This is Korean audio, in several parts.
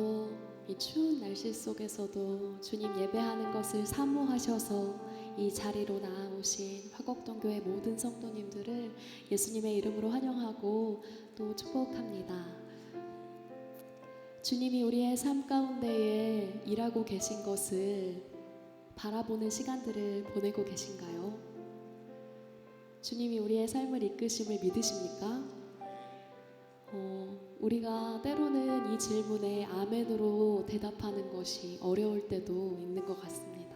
오늘도 이 추운 날씨 속에서도 주님 예배하는 것을 사모하셔서 이 자리로 나아오신 화곡동교회 모든 성도님들을 예수님의 이름으로 환영하고 또 축복합니다. 주님이 우리의 삶 가운데에 일하고 계신 것을 바라보는 시간들을 보내고 계신가요? 주님이 우리의 삶을 이끄심을 믿으십니까? 우리가 때로는 이 질문에 아멘으로 대답하는 것이 어려울 때도 있는 것 같습니다.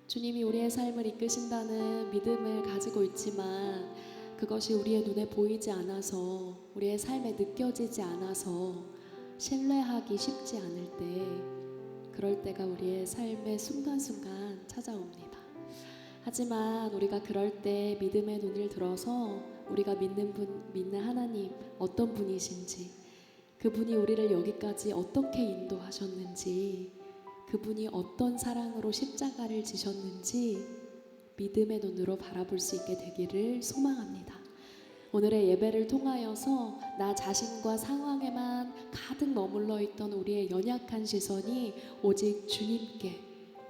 주님이 우리의 삶을 이끄신다는 믿음을 가지고 있지만 그것이 우리의 눈에 보이지 않아서, 우리의 삶에 느껴지지 않아서 신뢰하기 쉽지 않을 때, 그럴 때가 우리의 삶의 순간순간 찾아옵니다. 하지만 우리가 그럴 때 믿음의 눈을 들어서 우리가 믿는 하나님 어떤 분이신지, 그분이 우리를 여기까지 어떻게 인도하셨는지, 그분이 어떤 사랑으로 십자가를 지셨는지 믿음의 눈으로 바라볼 수 있게 되기를 소망합니다. 오늘의 예배를 통하여서 나 자신과 상황에만 가득 머물러 있던 우리의 연약한 시선이 오직 주님께,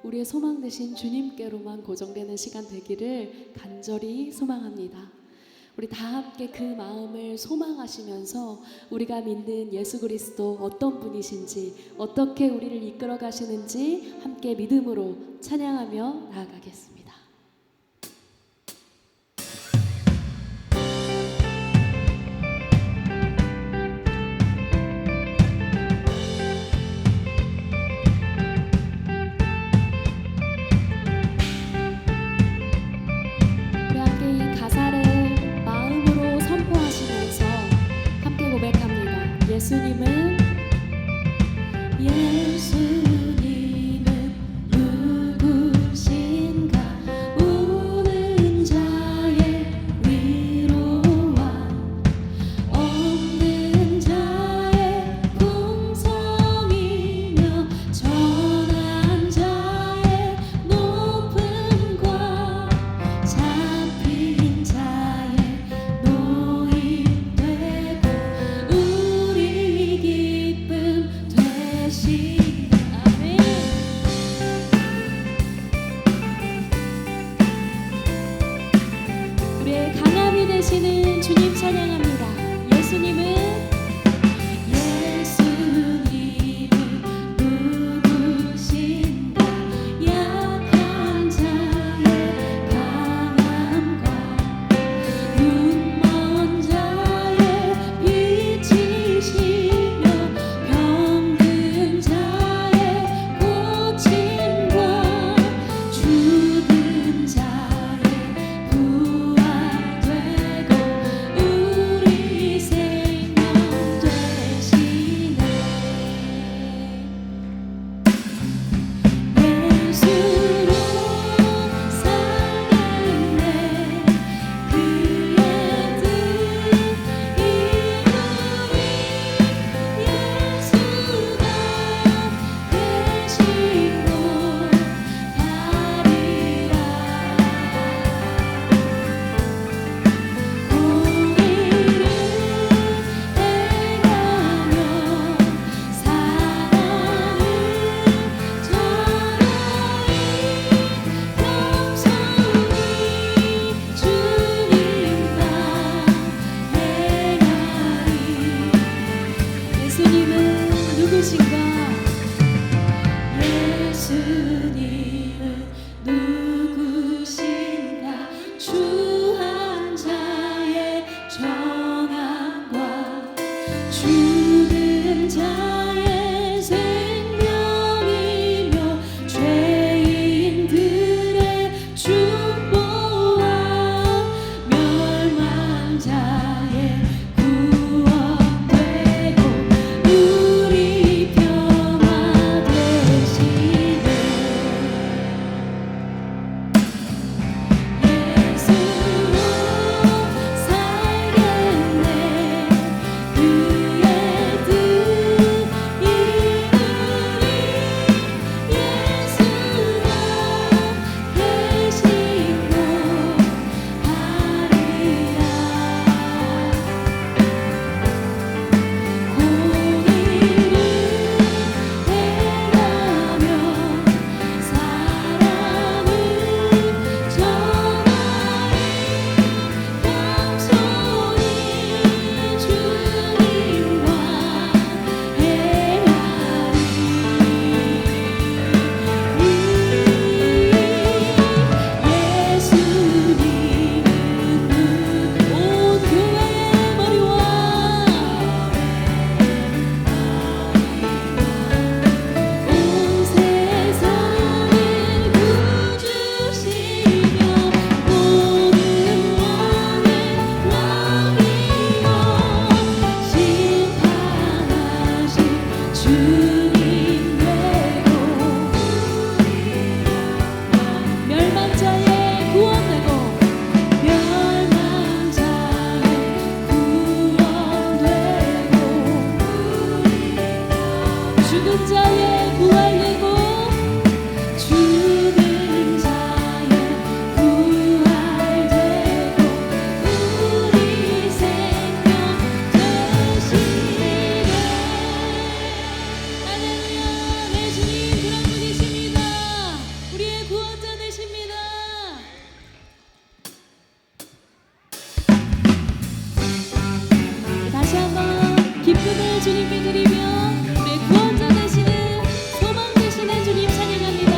우리의 소망 되신 주님께로만 고정되는 시간 되기를 간절히 소망합니다. 우리 다 함께 그 마음을 소망하시면서 우리가 믿는 예수 그리스도 어떤 분이신지, 어떻게 우리를 이끌어 가시는지 함께 믿음으로 찬양하며 나아가겠습니다. 예수님은 누구신가? 우는 자의 위로와 없는 자의 풍성이며 전한 자의 높음과 잡힌 자의 노임되고 우리의 강함이 되시는 주님 찬양합니다. 예수님은 누구신가? 약한 자의 강함과 눈먼 자의 빛이시며 병든 자의 죽은 자의 부활되고 죽은 자의 부활되고 우리 생명 되시네. 할렐루야. 내 주님 그런 분이십니다. 우리의 구원자 되십니다. 다시 한번 기쁨을 주님께 드리며 우리의 구원자 되시는 소망 되시는 주님 찬양합니다.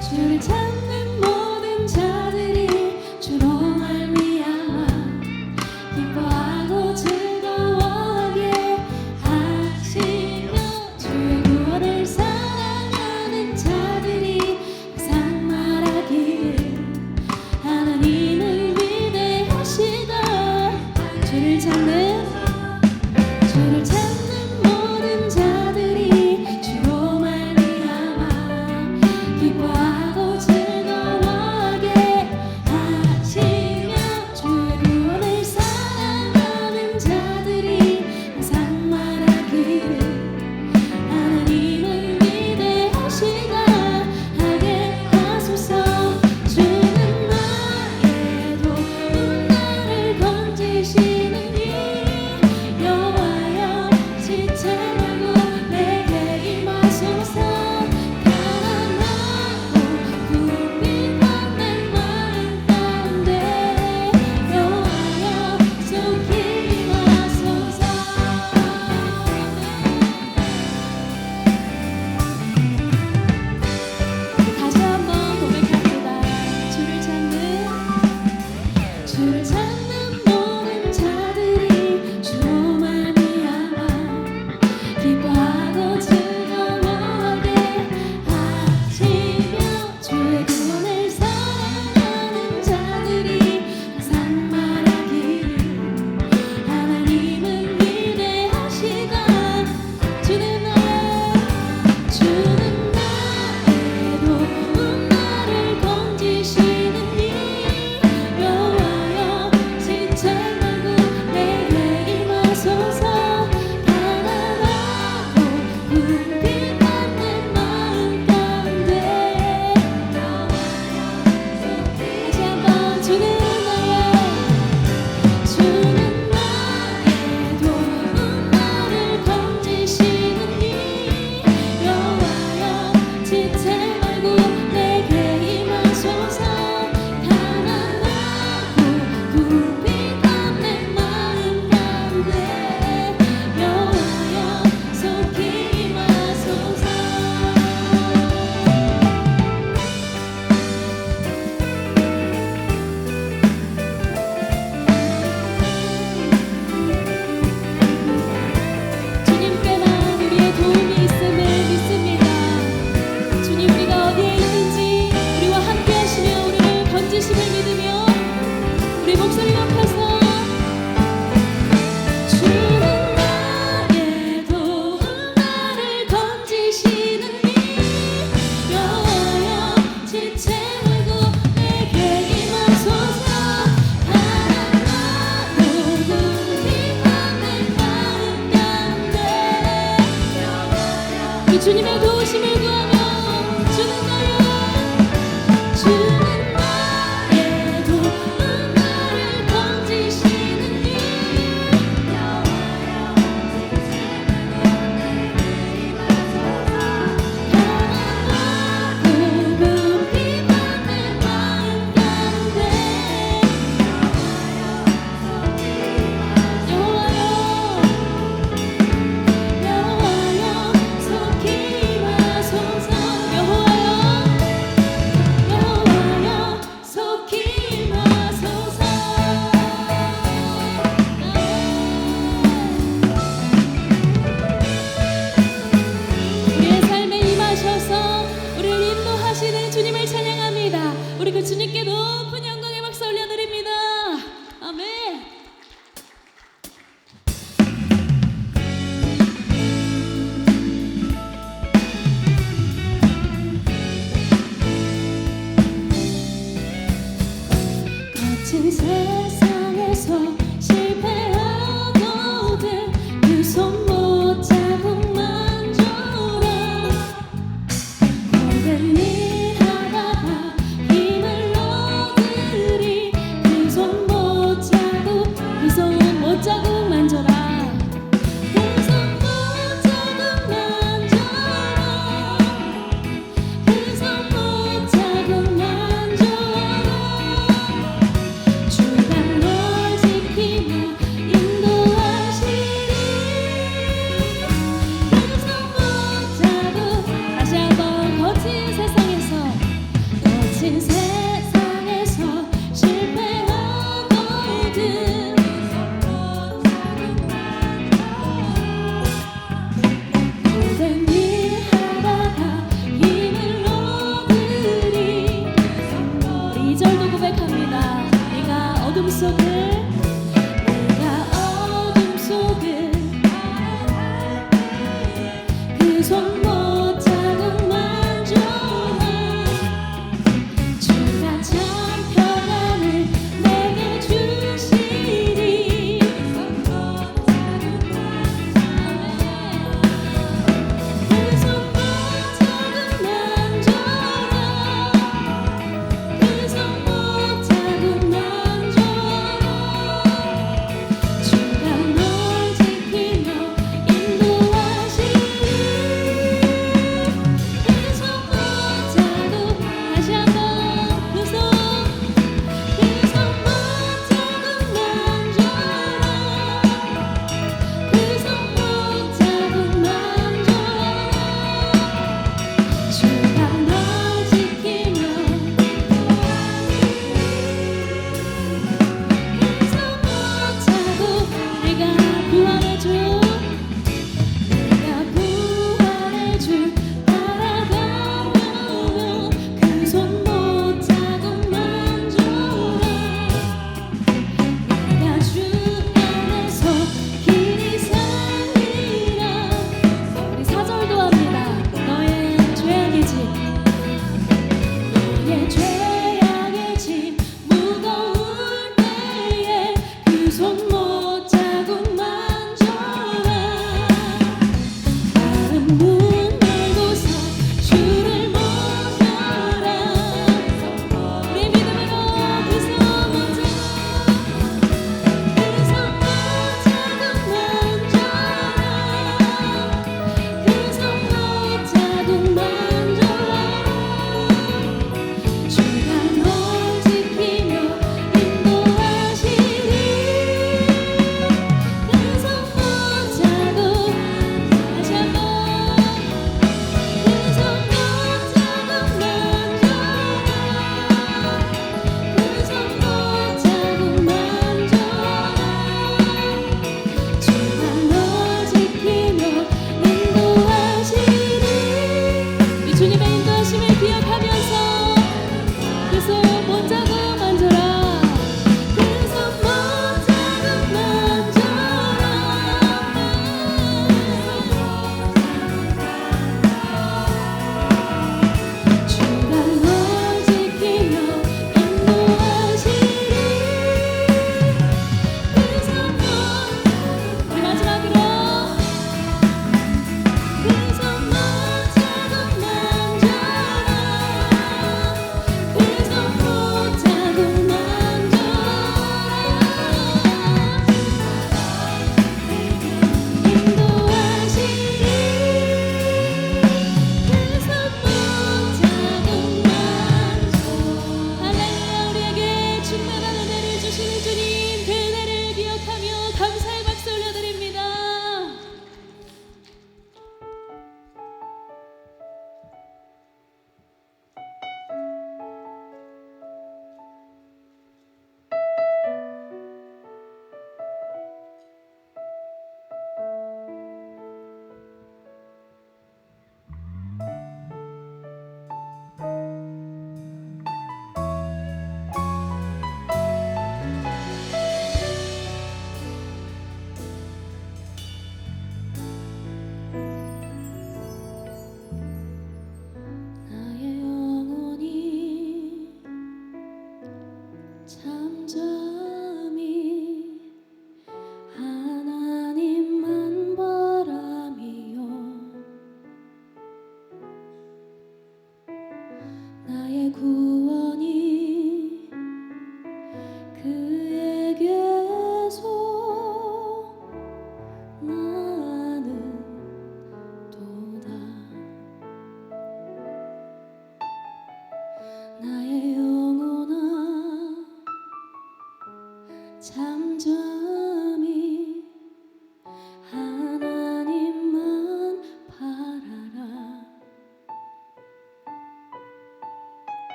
주를 찾는 모든 자들이 주로 말미암아 기뻐하고 즐거워하게 하시며 주의 구원을 사랑하는 자들이 항상 말하기를 하나님은 위대하시다. 주를 찾는 모든 자들이 주로 말미암아 기뻐하고 즐거워하게 하시며 주의 구원을 사랑하는 자들이 항상 말하기를 하나님은 위대하시다 하게 하소서. 주는 나의 도움 나를 건지시는 이 여호와여 지체 말고 내게 임하소서. 가난하고 궁핍한 내 마음 가운데 여호와여 속히 임하소서. 다시 한번 고백합니다. 주를 찾는 모든 자들이 주로 말미암아 기뻐하고 즐거워하게 하시며 주의 구원을 사랑하는 자들이 항상 말하기를 하나님은 위대하시다. 주는 나의 도움 나를 건지시는 이 여호와여 지체 말고 내게 임하소서. 가난하고 궁핍한 내 마음 가운데 다시 한번 주는 나의 도움 나를 건지시는 이 여호와여 지체 말고 내게 임하소서. 가난하고 궁핍한 내 마음 가운데 여호와여 속히 임하소서. 주님께만 우리의 도움이 있음을 믿습니다. 주님 우리가 어디에 있는지 우리와 함께 하시며 우리를 건지심을 믿으며 우리 목소리 높여서 주는 나의 도움 나를 건지시는 이 여호와여 지체 말고 내게 임하소서. 가난하고 궁핍한 내 마음 가운데 그 주님의 도우심을 구하며 주는 나의 도움 나를 건지시는 이 여호와여 가난하고 궁핍한 내 마음 가운데 여호와여 속히 임하소서.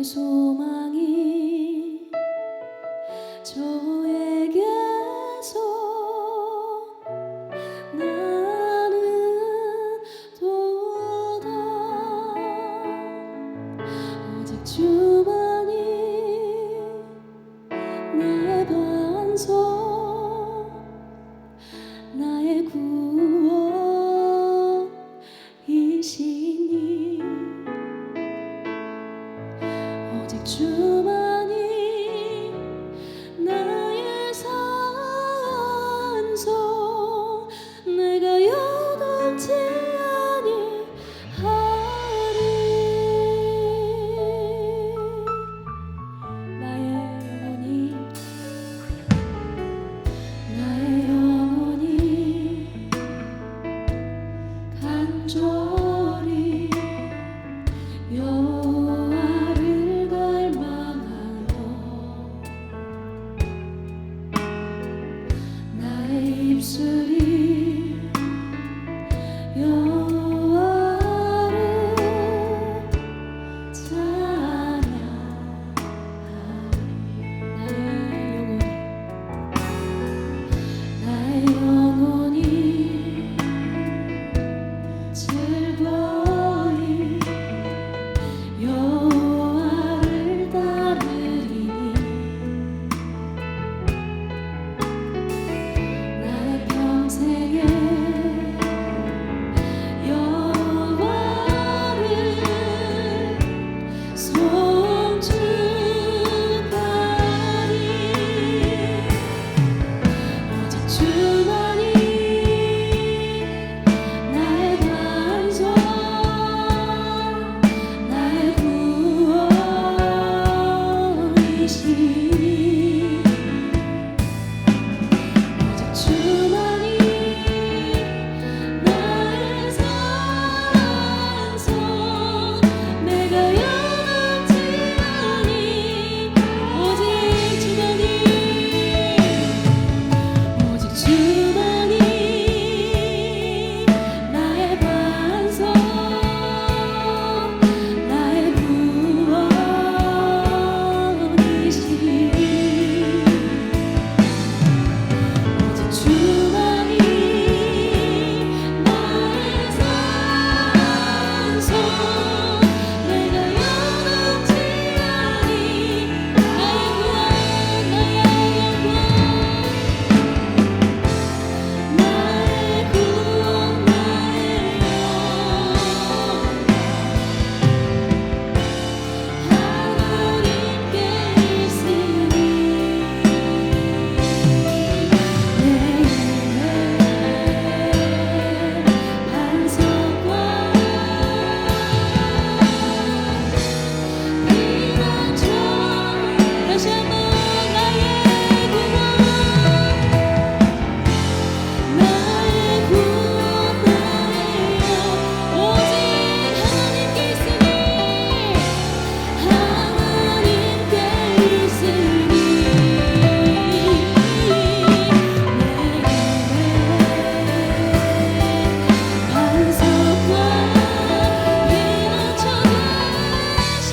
나의 소망이 저에게서 나는 도다. 오직 주만이 나의 반석, 나의 구원이시니. 오직 주만이 나의 산성, 내가 요동치 아니하리. 나의 영혼이 간절히 여호와를 갈망하며 나의 입술이 여호와를 찬양하리. 나의 영혼이 즐거이 여호와를 따르리니. 나의 평생에 여호와를 송축하리. 오직 주만이 나의 반석, 나의 구원이시니. 오직 주만이 나의 산성, 내가 영원치 아니. 오직 주만이, 오직 주만이 나의 반석, 나의 구원이시니. 오직 주만이 나의 산성, 내가 영원치 아니. 나의 구원, 나의 영광, 나의 구원, 나의 영, 하나님께 있으니. 내 반석과 피난처, 다시 한번 나의 구원, 나의 구원, 나의 영, 오직 하나님께 있으니. 하나님께 있으니. 반석과 피난처 되신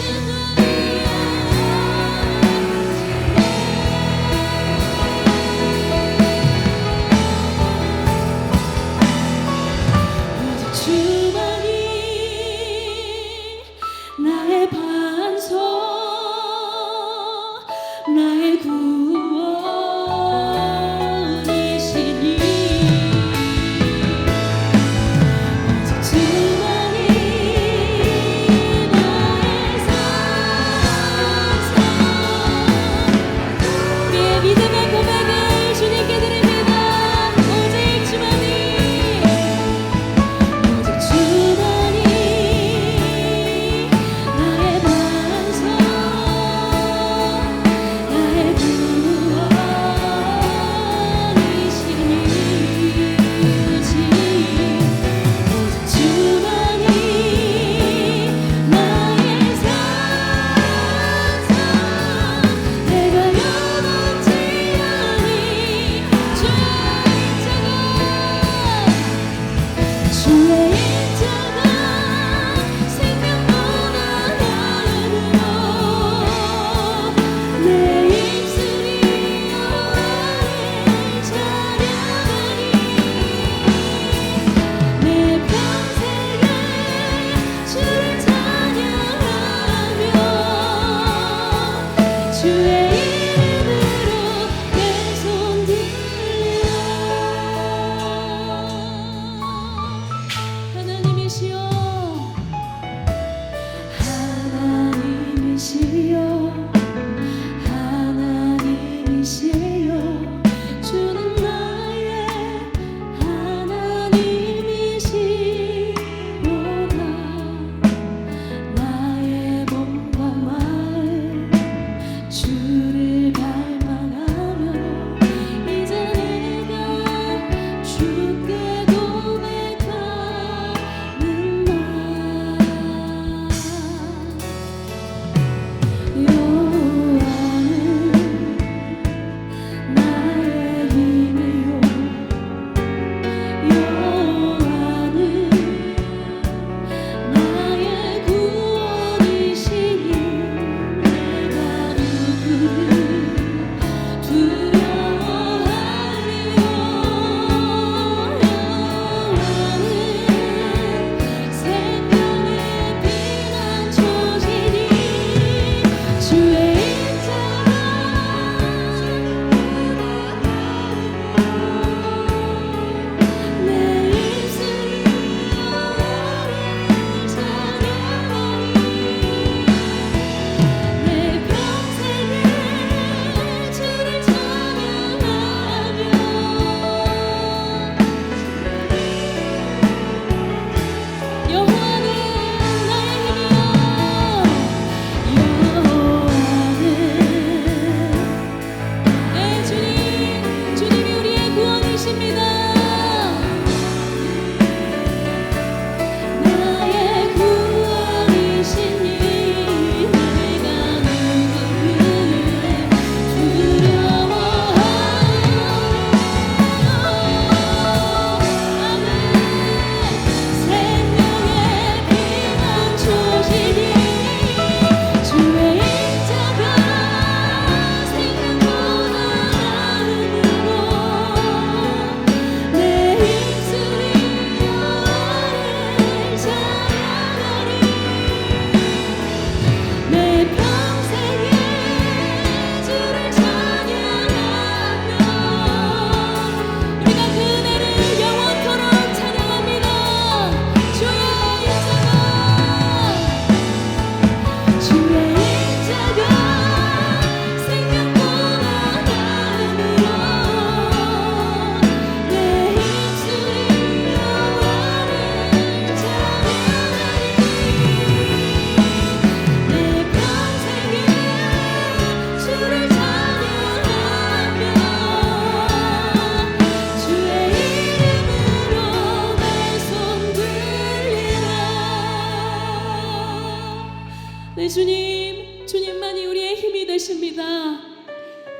오직 주만이 나의 반석, 나의 구원이시니. 오직 주만이 나의 산성. 우리의 믿음의 고백을 주님께 드립니다. 오직 주만이, 오직 주만이 나의 반석, 나의 구원이시니. 오직 주만이 나의 산성, 내가 영원치 아니. 주의 인자가 생명보다 나음으로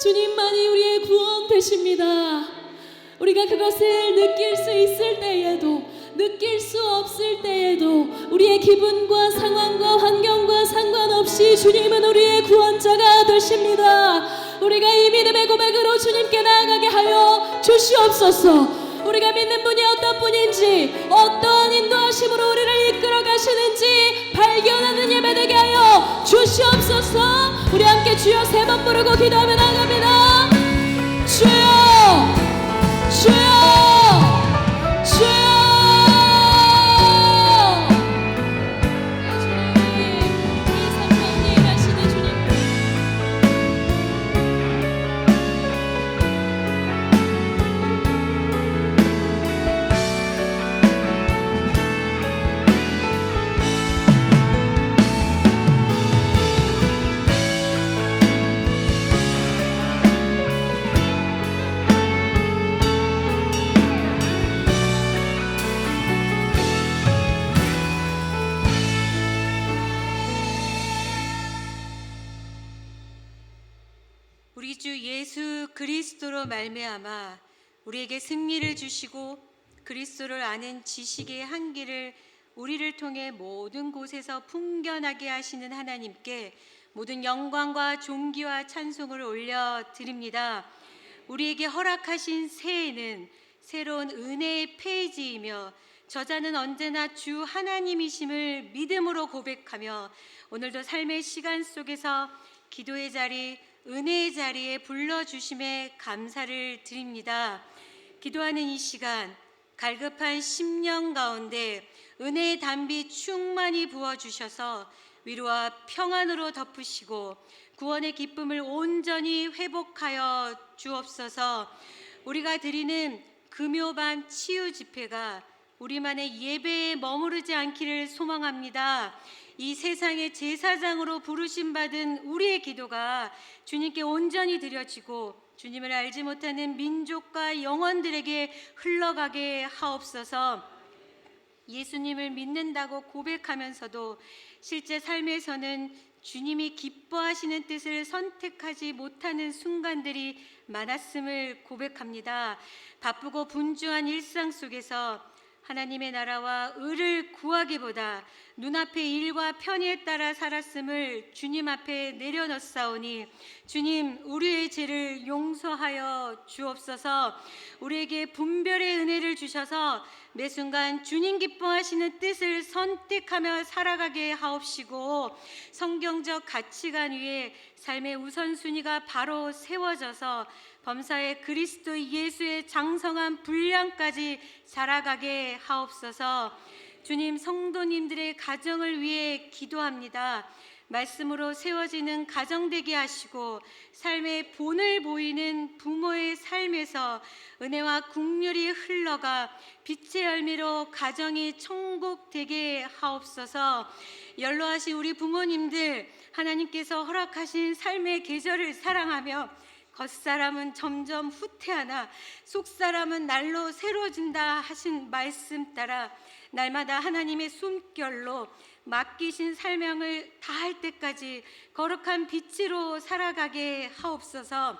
주님만이 우리의 구원 되십니다. 우리가 그것을 느낄 수 있을 때에도, 느낄 수 없을 때에도, 우리의 기분과 상황과 환경과 상관없이 주님은 우리의 구원자가 되십니다. 우리가 이 믿음의 고백으로 주님께 나아가게 하여 주시옵소서. 우리가 믿는 분이 어떤 분인지, 어떠한 인도하심으로 우리를 이끌어 가시는지 발견하는 예배 되게 하여 주시옵소서. 우리 함께 주여 3번 부르고 기도하며 나아갑니다. 주여, 주여, 주여. 우리 주 예수 그리스도로 말미암아 우리에게 승리를 주시고 그리스도를 아는 지식의 한계를 우리를 통해 모든 곳에서 풍겨나게 하시는 하나님께 모든 영광과 존귀와 찬송을 올려드립니다. 우리에게 허락하신 새해는 새로운 은혜의 페이지이며 저자는 언제나 주 하나님이심을 믿음으로 고백하며 오늘도 삶의 시간 속에서 기도의 자리, 은혜의 자리에 불러주심에 감사를 드립니다. 기도하는 이 시간, 갈급한 심령 가운데 은혜의 담비 충만히 부어주셔서 위로와 평안으로 덮으시고 구원의 기쁨을 온전히 회복하여 주옵소서. 우리가 드리는 금요밤 치유 집회가 우리만의 예배에 머무르지 않기를 소망합니다. 이 세상의 제사장으로 부르심 받은 우리의 기도가 주님께 온전히 드려지고 주님을 알지 못하는 민족과 영혼들에게 흘러가게 하옵소서. 예수님을 믿는다고 고백하면서도 실제 삶에서는 주님이 기뻐하시는 뜻을 선택하지 못하는 순간들이 많았음을 고백합니다. 바쁘고 분주한 일상 속에서 하나님의 나라와 의를 구하기보다 눈앞의 일과 편의에 따라 살았음을 주님 앞에 내려놓사오니 주님, 우리의 죄를 용서하여 주옵소서. 우리에게 분별의 은혜를 주셔서 매 순간 주님 기뻐하시는 뜻을 선택하며 살아가게 하옵시고 성경적 가치관 위에 삶의 우선순위가 바로 세워져서 범사의 그리스도 예수의 장성한 분량까지 자라가게 하옵소서. 주님, 성도님들의 가정을 위해 기도합니다. 말씀으로 세워지는 가정 되게 하시고 삶의 본을 보이는 부모의 삶에서 은혜와 긍휼이 흘러가 빛의 열매로 가정이 천국 되게 하옵소서. 연로하신 우리 부모님들, 하나님께서 허락하신 삶의 계절을 사랑하며 겉사람은 점점 후퇴하나 속사람은 날로 새로워진다 하신 말씀 따라 날마다 하나님의 숨결로 맡기신 사명을 다할 때까지 거룩한 빛으로 살아가게 하옵소서.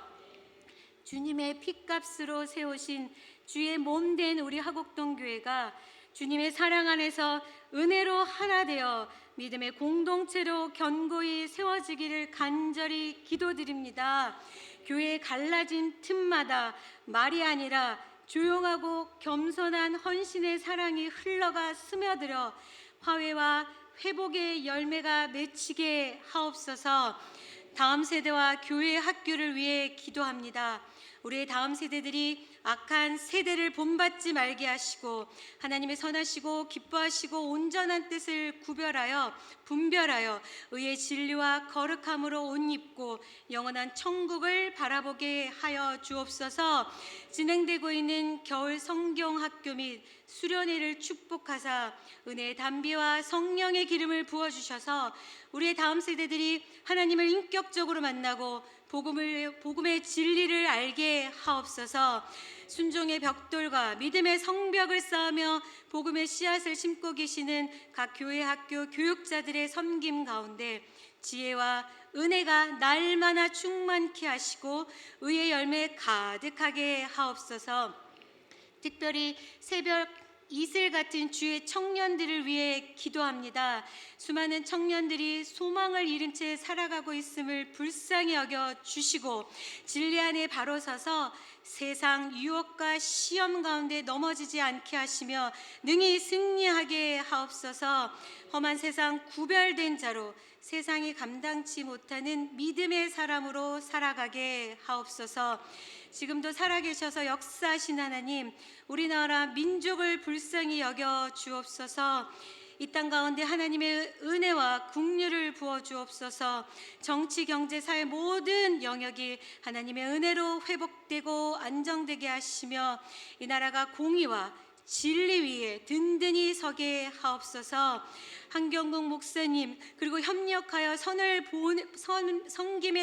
주님의 핏값으로 세우신 주의 몸된 우리 하곡동교회가 주님의 사랑 안에서 은혜로 하나 되어 믿음의 공동체로 견고히 세워지기를 간절히 기도드립니다. 교회에 갈라진 틈마다 말이 아니라 조용하고 겸손한 헌신의 사랑이 흘러가 스며들어 화해와 회복의 열매가 맺히게 하옵소서. 다음 세대와 교회 학교를 위해 기도합니다. 우리의 다음 세대들이 악한 세대를 본받지 말게 하시고 하나님의 선하시고 기뻐하시고 온전한 뜻을 구별하여 분별하여 의의 진리와 거룩함으로 옷 입고 영원한 천국을 바라보게 하여 주옵소서. 진행되고 있는 겨울 성경학교 및 수련회를 축복하사 은혜의 담비와 성령의 기름을 부어주셔서 우리의 다음 세대들이 하나님을 인격적으로 만나고 복음의 진리를 알게 하옵소서. 순종의 벽돌과 믿음의 성벽을 쌓으며 복음의 씨앗을 심고 계시는 각 교회 학교 교육자들의 섬김 가운데 지혜와 은혜가 날마다 충만케 하시고 의의 열매 가득하게 하옵소서. 특별히 새벽 이슬 같은 주의 청년들을 위해 기도합니다. 수많은 청년들이 소망을 잃은 채 살아가고 있음을 불쌍히 여겨 주시고 진리 안에 바로 서서 세상 유혹과 시험 가운데 넘어지지 않게 하시며 능히 승리하게 하옵소서. 험한 세상 구별된 자로 세상이 감당치 못하는 믿음의 사람으로 살아가게 하옵소서. 지금도 살아계셔서 역사하신 하나님, 우리나라 민족을 불쌍히 여겨 주옵소서. 이 땅 가운데 하나님의 은혜와 긍휼을 부어 주옵소서. 정치, 경제, 사회 모든 영역이 하나님의 은혜로 회복되고 안정되게 하시며 이 나라가 공의와 진리 위에 든든히 서게 하옵소서. 한경국 목사님, 그리고 협력하여 섬김의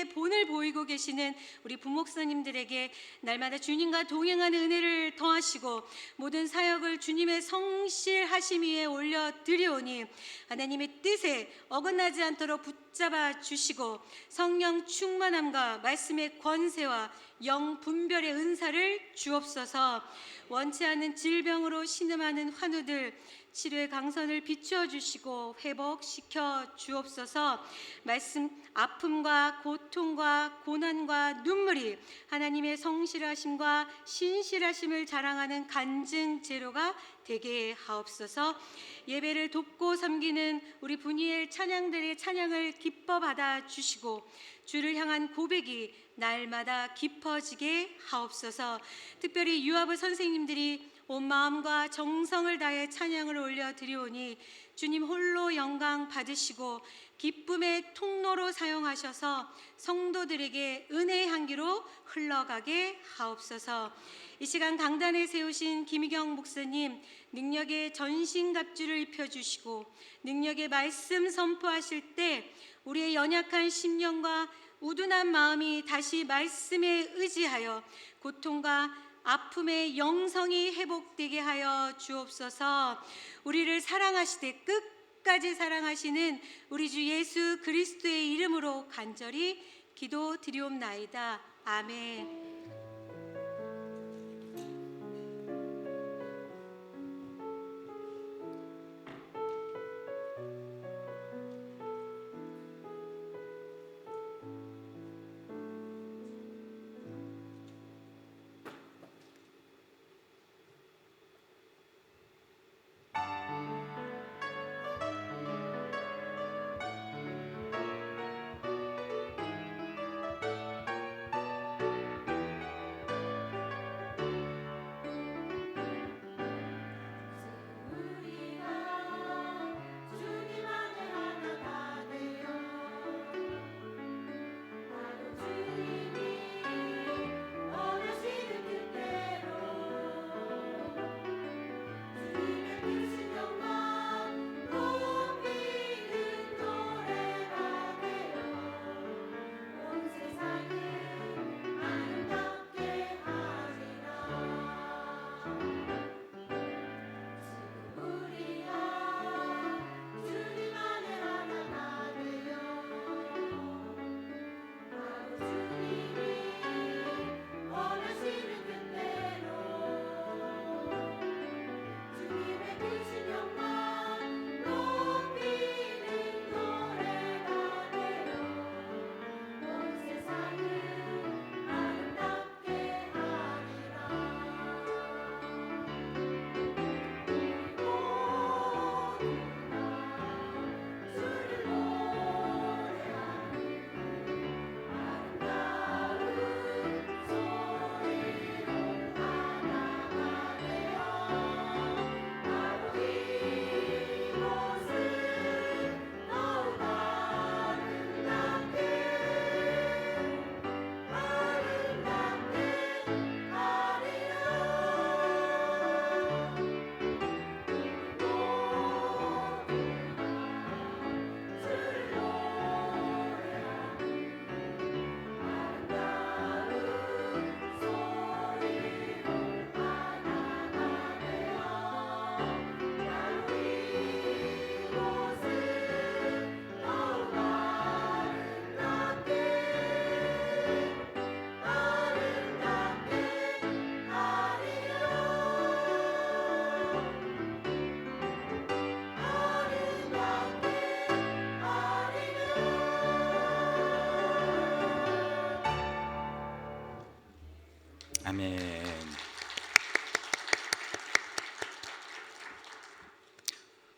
본을 보이고 계시는 우리 부목사님들에게 날마다 주님과 동행하는 은혜를 더하시고 모든 사역을 주님의 성실하심 위에 올려드리오니 하나님의 뜻에 어긋나지 않도록 붙잡아 주시고 성령 충만함과 말씀의 권세와 영 분별의 은사를 주옵소서. 원치 않는 질병으로 신음하는 환우들 치료의 강선을 비추어 주시고 회복시켜 주옵소서. 말씀 아픔과 고통과 고난과 눈물이 하나님의 성실하심과 신실하심을 자랑하는 간증 재료가 되게 하옵소서. 예배를 돕고 섬기는 우리 분이엘 찬양들의 찬양을 기뻐 받아 주시고 주를 향한 고백이 날마다 깊어지게 하옵소서. 특별히 유아부 선생님들이 온 마음과 정성을 다해 찬양을 올려드리오니 주님 홀로 영광 받으시고 기쁨의 통로로 사용하셔서 성도들에게 은혜의 향기로 흘러가게 하옵소서. 이 시간 강단에 세우신 김희경 목사님 능력의 전신갑주를 입혀주시고 능력의 말씀 선포하실 때 우리의 연약한 심령과 우둔한 마음이 다시 말씀에 의지하여 고통과 아픔의 영성이 회복되게 하여 주옵소서. 우리를 사랑하시되 끝까지 사랑하시는 우리 주 예수 그리스도의 이름으로 간절히 기도드리옵나이다. 아멘.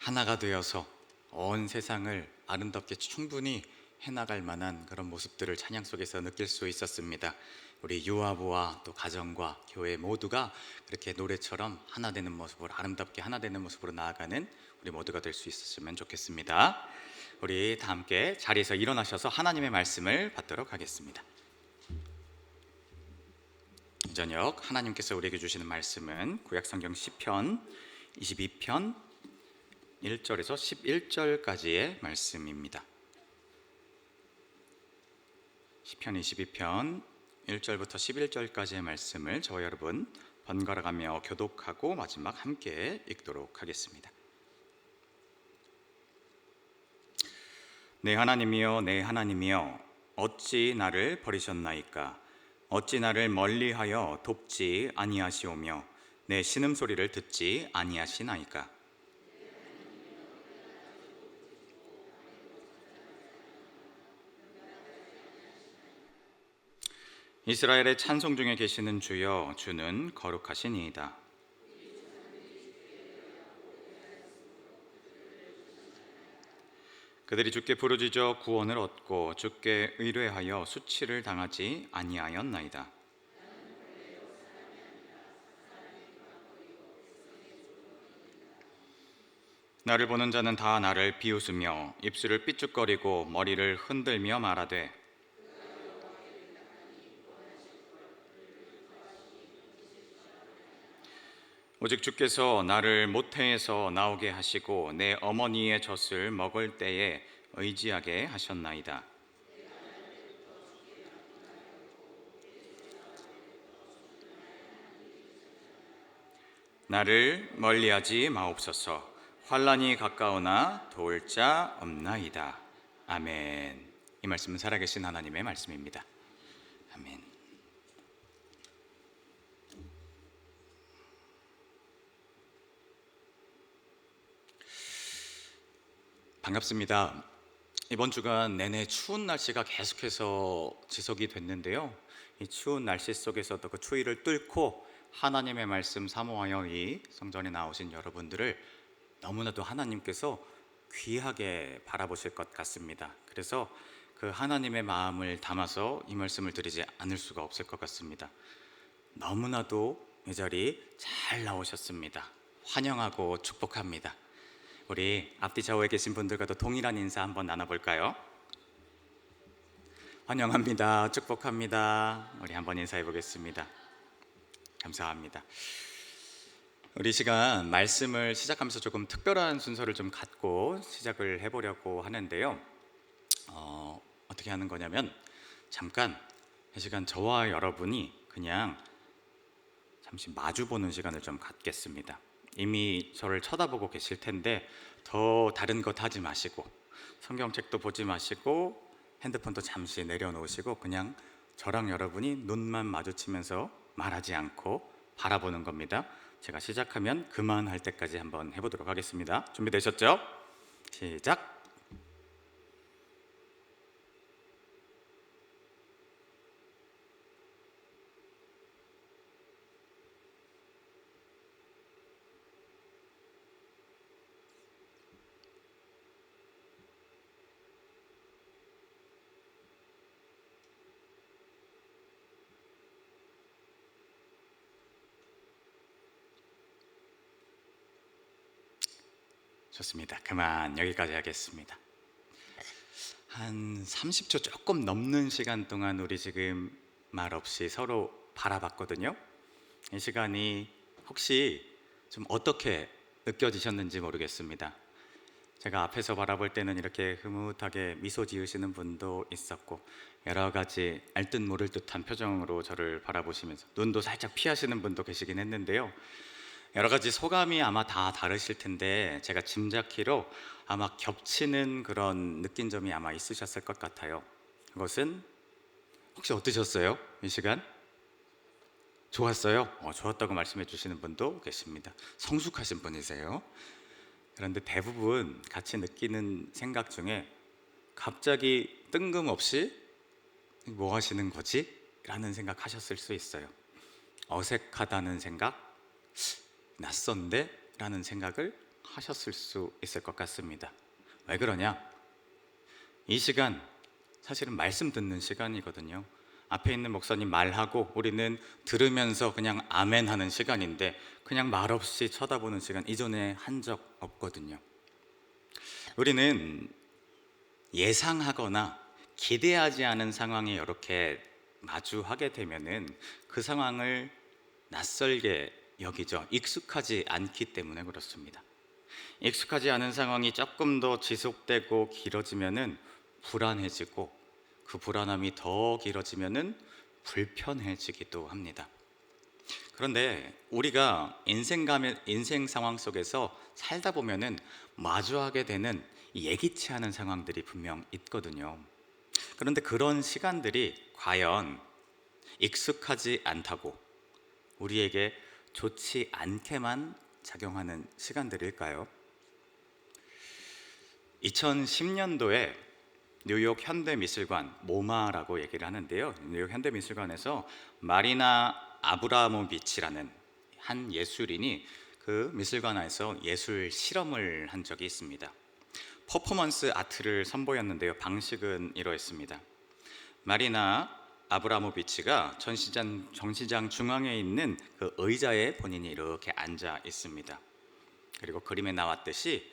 하나가 되어서 온 세상을 아름답게 충분히 해나갈 만한 그런 모습들을 찬양 속에서 느낄 수 있었습니다. 우리 유아부와 또 가정과 교회 모두가 그렇게 노래처럼 하나 되는 모습으로, 아름답게 하나 되는 모습으로 나아가는 우리 모두가 될 수 있었으면 좋겠습니다. 우리 다 함께 자리에서 일어나셔서 하나님의 말씀을 받도록 하겠습니다. 이 저녁 하나님께서 우리에게 주시는 말씀은 구약성경 시편 22편 1절에서 11절까지의 말씀입니다. 시편 22편 1절부터 11절까지의 말씀을 저와 여러분 번갈아가며 교독하고 마지막 함께 읽도록 하겠습니다. 내 하나님이여, 내 하나님이여, 어찌 나를 버리셨나이까? 어찌 나를 멀리하여 돕지 아니하시오며 내 신음소리를 듣지 아니하시나이까? 이스라엘의 찬송 중에 계시는 주여, 주는 거룩하시니이다. 그들이 주께 부르짖어 구원을 얻고 주께 의뢰하여 수치를 당하지 아니하였나이다. 나를 보는 자는 다 나를 비웃으며 입술을 삐죽거리고 머리를 흔들며 말하되 오직 주께서 나를 모태에서 나오게 하시고 내 어머니의 젖을 먹을 때에 의지하게 하셨나이다. 나를 멀리하지 마옵소서. 환난이 가까우나 도울 자 없나이다. 아멘. 이 말씀은 살아계신 하나님의 말씀입니다. 아멘. 반갑습니다. 이번 주간 내내 추운 날씨가 계속해서 지속이 됐는데요. 이 추운 날씨 속에서도 그 추위를 뚫고 하나님의 말씀 사모하여 이 성전에 나오신 여러분들을 너무나도 하나님께서 귀하게 바라보실 것 같습니다. 그래서 그 하나님의 마음을 담아서 이 말씀을 드리지 않을 수가 없을 것 같습니다. 너무나도 이 자리 잘 나오셨습니다. 환영하고 축복합니다. 우리 앞뒤 좌우에 계신 분들과도 동일한 인사 한번 나눠볼까요? 환영합니다. 축복합니다. 우리 한번 인사해 보겠습니다. 감사합니다. 우리 시간 말씀을 시작하면서 조금 특별한 순서를 좀 갖고 시작을 해보려고 하는데요. 어떻게 하는 거냐면 잠깐 이 시간 저와 여러분이 그냥 잠시 마주보는 시간을 좀 갖겠습니다. 이미 저를 쳐다보고 계실 텐데 더 다른 것 하지 마시고 성경책도 보지 마시고 핸드폰도 잠시 내려놓으시고 그냥 저랑 여러분이 눈만 마주치면서 말하지 않고 바라보는 겁니다. 제가 시작하면 그만할 때까지 한번 해보도록 하겠습니다. 준비되셨죠? 시작! 좋습니다. 그만 여기까지 하겠습니다. 한 30초 조금 넘는 시간 동안 우리 지금 말 없이 서로 바라봤거든요. 이 시간이 혹시 좀 어떻게 느껴지셨는지 모르겠습니다. 제가 앞에서 바라볼 때는 이렇게 흐뭇하게 미소 지으시는 분도 있었고 여러 가지 알듯 모를 듯한 표정으로 저를 바라보시면서 눈도 살짝 피하시는 분도 계시긴 했는데요. 여러 가지 소감이 아마 다 다르실 텐데 제가 짐작키로 아마 겹치는 그런 느낀 점이 아마 있으셨을 것 같아요. 그것은 혹시 어떠셨어요? 이 시간? 좋았어요? 좋았다고 말씀해 주시는 분도 계십니다. 성숙하신 분이세요. 그런데 대부분 같이 느끼는 생각 중에 갑자기 뜬금없이 뭐 하시는 거지? 라는 생각 하셨을 수 있어요. 어색하다는 생각? 낯선데? 라는 생각을 하셨을 수 있을 것 같습니다. 왜 그러냐? 이 시간 사실은 말씀 듣는 시간이거든요. 앞에 있는 목사님 말하고 우리는 들으면서 그냥 아멘 하는 시간인데 그냥 말없이 쳐다보는 시간 이전에 한 적 없거든요. 우리는 예상하거나 기대하지 않은 상황에 이렇게 마주하게 되면은 그 상황을 낯설게 여기죠. 익숙하지 않기 때문에 그렇습니다. 익숙하지 않은 상황이 조금 더 지속되고 길어지면은 불안해지고 그 불안함이 더 길어지면은 불편해지기도 합니다. 그런데 우리가 인생 상황 속에서 살다 보면은 마주하게 되는 예기치 않은 상황들이 분명 있거든요. 그런데 그런 시간들이 과연 익숙하지 않다고 우리에게 좋지 않게만 작용하는 시간들일까요? 2010년도에 뉴욕 현대미술관 모마라고 얘기를 하는데요. 뉴욕 현대미술관에서 마리나 아브라모비치라는 한 예술인이 그 미술관 안에서 예술 실험을 한 적이 있습니다. 퍼포먼스 아트를 선보였는데요. 방식은 이러했습니다. 마리나 아브라모비치가 전시장 중앙에 있는 그 의자에 본인이 이렇게 앉아 있습니다. 그리고 그림에 나왔듯이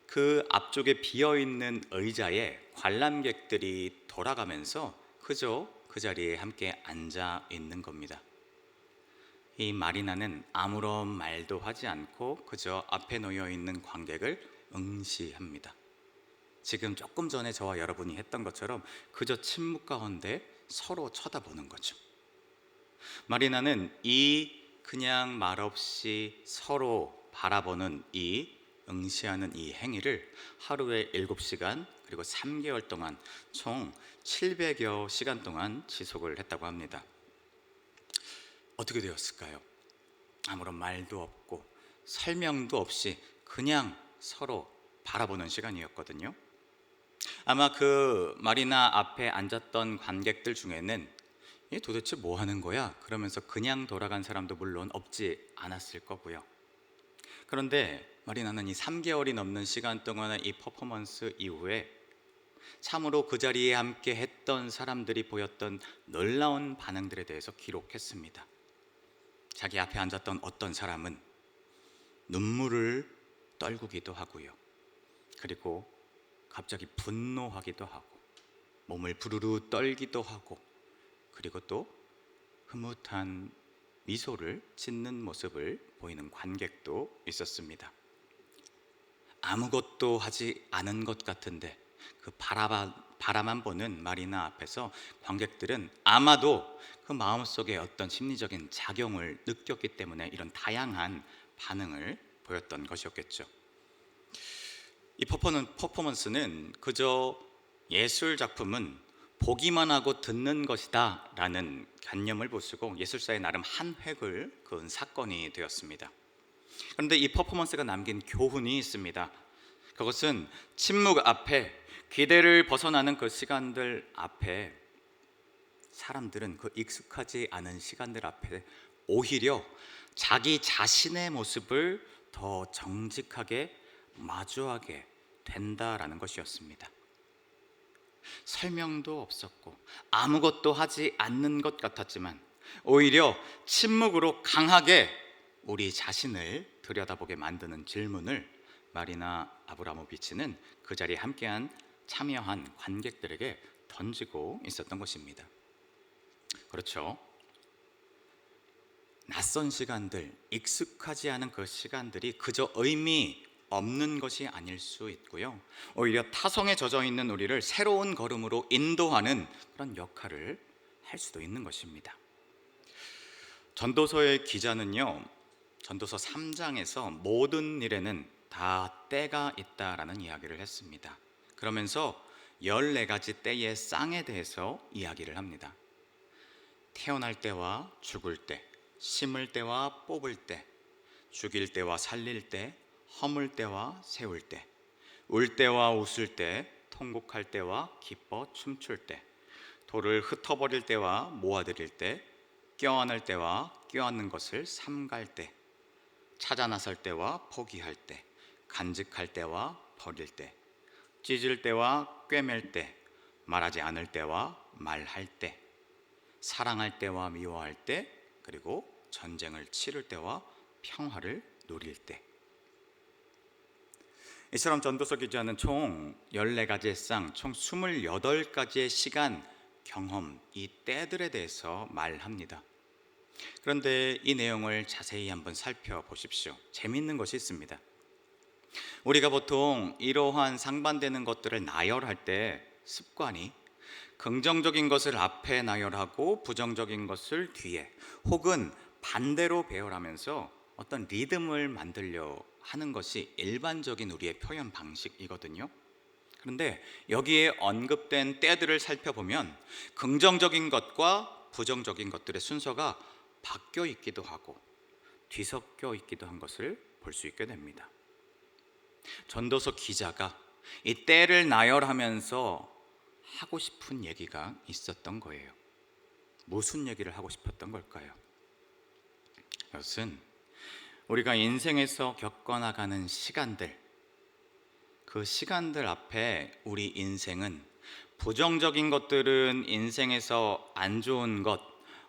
그 앞쪽에 비어있는 의자에 관람객들이 돌아가면서 그저 그 자리에 함께 앉아 있는 겁니다. 이 마리나는 아무런 말도 하지 않고 그저 앞에 놓여 있는 관객을 응시합니다. 지금 조금 전에 저와 여러분이 했던 것처럼 그저 침묵 가운데 서로 쳐다보는 거죠. 마리나는 이 그냥 말없이 서로 바라보는 이 응시하는 이 행위를 하루에 7시간 그리고 3개월 동안 총 700여 시간 동안 지속을 했다고 합니다. 어떻게 되었을까요? 아무런 말도 없고 설명도 없이 그냥 서로 바라보는 시간이었거든요. 아마 그 마리나 앞에 앉았던 관객들 중에는 이 도대체 뭐 하는 거야? 그러면서 그냥 돌아간 사람도 물론 없지 않았을 거고요. 그런데 마리나는 이 3개월이 넘는 시간 동안의 이 퍼포먼스 이후에 참으로 그 자리에 함께 했던 사람들이 보였던 놀라운 반응들에 대해서 기록했습니다. 자기 앞에 앉았던 어떤 사람은 눈물을 떨구기도 하고요. 그리고 갑자기 분노하기도 하고 몸을 부르르 떨기도 하고 그리고 또 흐뭇한 미소를 짓는 모습을 보이는 관객도 있었습니다. 아무것도 하지 않은 것 같은데 그 바라만 보는 마리나 앞에서 관객들은 아마도 그 마음속에 어떤 심리적인 작용을 느꼈기 때문에 이런 다양한 반응을 보였던 것이었겠죠. 이 퍼포먼스는 그저 예술 작품은 보기만 하고 듣는 것이다 라는 관념을 부수고 예술사의 나름 한 획을 그은 사건이 되었습니다. 그런데 이 퍼포먼스가 남긴 교훈이 있습니다. 그것은 침묵 앞에 기대를 벗어나는 그 시간들 앞에 사람들은 그 익숙하지 않은 시간들 앞에 오히려 자기 자신의 모습을 더 정직하게 마주하게 된다라는 것이었습니다. 설명도 없었고 아무것도 하지 않는 것 같았지만 오히려 침묵으로 강하게 우리 자신을 들여다보게 만드는 질문을 마리나 아브라모비치는 그 자리에 함께한 참여한 관객들에게 던지고 있었던 것입니다. 그렇죠. 낯선 시간들, 익숙하지 않은 그 시간들이 그저 의미 없는 것이 아닐 수 있고요. 오히려 타성에 젖어 있는 우리를 새로운 걸음으로 인도하는 그런 역할을 할 수도 있는 것입니다. 전도서의 기자는요, 전도서 3장에서 모든 일에는 다 때가 있다라는 이야기를 했습니다. 그러면서 14가지 때의 쌍에 대해서 이야기를 합니다. 태어날 때와 죽을 때, 심을 때와 뽑을 때, 죽일 때와 살릴 때, 허물 때와 세울 때, 울 때와 웃을 때, 통곡할 때와 기뻐 춤출 때, 돌을 흩어버릴 때와 모아들일 때, 껴안을 때와 껴안는 것을 삼갈 때, 찾아 나설 때와 포기할 때, 간직할 때와 버릴 때, 찢을 때와 꿰맬 때, 말하지 않을 때와 말할 때, 사랑할 때와 미워할 때, 그리고 전쟁을 치를 때와 평화를 누릴 때. 이처럼 전도서 기자는 총 14가지의 쌍, 총 28가지의 시간, 경험, 이 때들에 대해서 말합니다. 그런데 이 내용을 자세히 한번 살펴보십시오. 재미있는 것이 있습니다. 우리가 보통 이러한 상반되는 것들을 나열할 때 습관이 긍정적인 것을 앞에 나열하고 부정적인 것을 뒤에, 혹은 반대로 배열하면서 어떤 리듬을 만들려 하는 것이 일반적인 우리의 표현 방식이거든요. 그런데 여기에 언급된 때들을 살펴보면 긍정적인 것과 부정적인 것들의 순서가 바뀌어 있기도 하고 뒤섞여 있기도 한 것을 볼 수 있게 됩니다. 전도서 기자가 이 때를 나열하면서 하고 싶은 얘기가 있었던 거예요. 무슨 얘기를 하고 싶었던 걸까요? 그것은 우리가 인생에서 겪어나가는 시간들, 그 시간들 앞에 우리 인생은 부정적인 것들은 인생에서 안 좋은 것,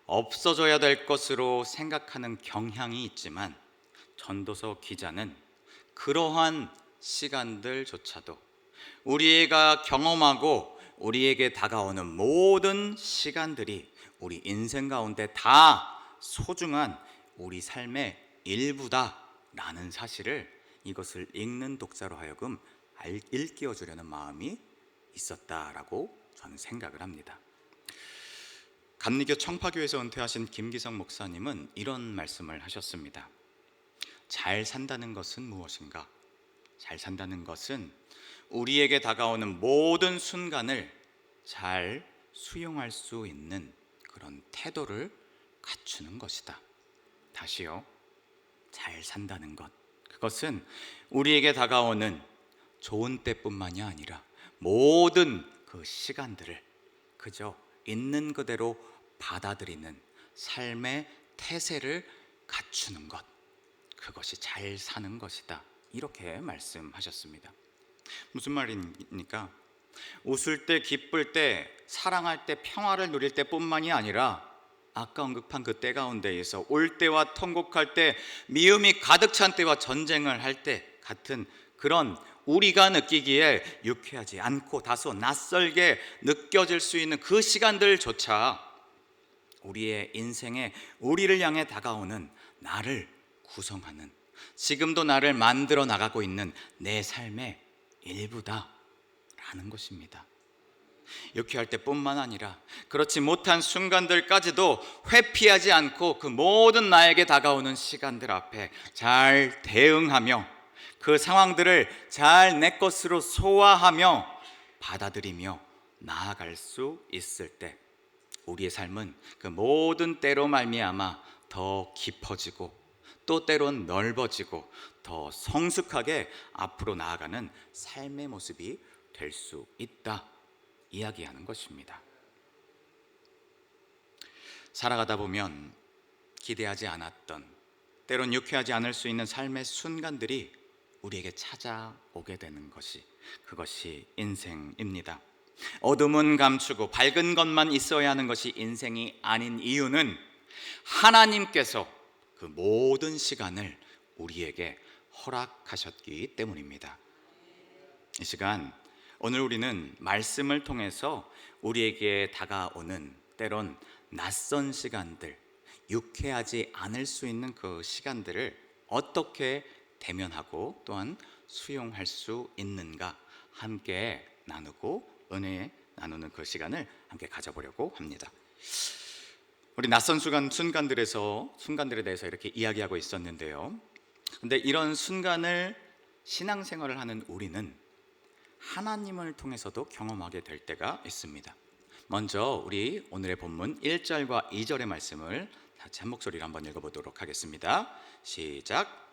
없어져야 될 것으로 생각하는 경향이 있지만, 전도서 기자는 그러한 시간들조차도 우리가 경험하고 우리에게 다가오는 모든 시간들이 우리 인생 가운데 다 소중한 우리 삶의 일부다라는 사실을 이것을 읽는 독자로 하여금 일깨워 주려는 마음이 있었다라고 저는 생각을 합니다. 감리교 청파교에서 은퇴하신 김기성 목사님은 이런 말씀을 하셨습니다. 잘 산다는 것은 무엇인가? 잘 산다는 것은 우리에게 다가오는 모든 순간을 잘 수용할 수 있는 그런 태도를 갖추는 것이다. 다시요. 잘 산다는 것, 그것은 우리에게 다가오는 좋은 때뿐만이 아니라 모든 그 시간들을 그저 있는 그대로 받아들이는 삶의 태세를 갖추는 것, 그것이 잘 사는 것이다. 이렇게 말씀하셨습니다. 무슨 말입니까? 웃을 때, 기쁠 때, 사랑할 때, 평화를 누릴 때뿐만이 아니라 아까 언급한 그 때 가운데에서 올 때와 통곡할 때, 미움이 가득 찬 때와 전쟁을 할 때 같은 그런 우리가 느끼기에 유쾌하지 않고 다소 낯설게 느껴질 수 있는 그 시간들조차 우리의 인생에 우리를 향해 다가오는 나를 구성하는, 지금도 나를 만들어 나가고 있는 내 삶의 일부다라는 것입니다. 유쾌할 때뿐만 아니라 그렇지 못한 순간들까지도 회피하지 않고 그 모든 나에게 다가오는 시간들 앞에 잘 대응하며 그 상황들을 잘 내 것으로 소화하며 받아들이며 나아갈 수 있을 때 우리의 삶은 그 모든 때로 말미암아 더 깊어지고 또 때론 넓어지고 더 성숙하게 앞으로 나아가는 삶의 모습이 될 수 있다 이야기하는 것입니다. 살아가다 보면 기대하지 않았던, 때론 유쾌하지 않을 수 있는 삶의 순간들이 우리에게 찾아오게 되는 것이, 그것이 인생입니다. 어둠은 감추고 밝은 것만 있어야 하는 것이 인생이 아닌 이유는 하나님께서 그 모든 시간을 우리에게 허락하셨기 때문입니다. 이 시간 오늘 우리는 말씀을 통해서 우리에게 다가오는 때론 낯선 시간들, 유쾌하지 않을 수 있는 그 시간들을 어떻게 대면하고 또한 수용할 수 있는가 함께 나누고 은혜 나누는 그 시간을 함께 가져보려고 합니다. 우리 낯선 순간들에 대해서 이렇게 이야기하고 있었는데요. 근데 이런 순간을 신앙생활을 하는 우리는 하나님을 통해서도 경험하게 될 때가 있습니다. 먼저 우리 오늘의 본문 1절과 2절의 말씀을 같이 한 목소리로 한번 읽어보도록 하겠습니다. 시작.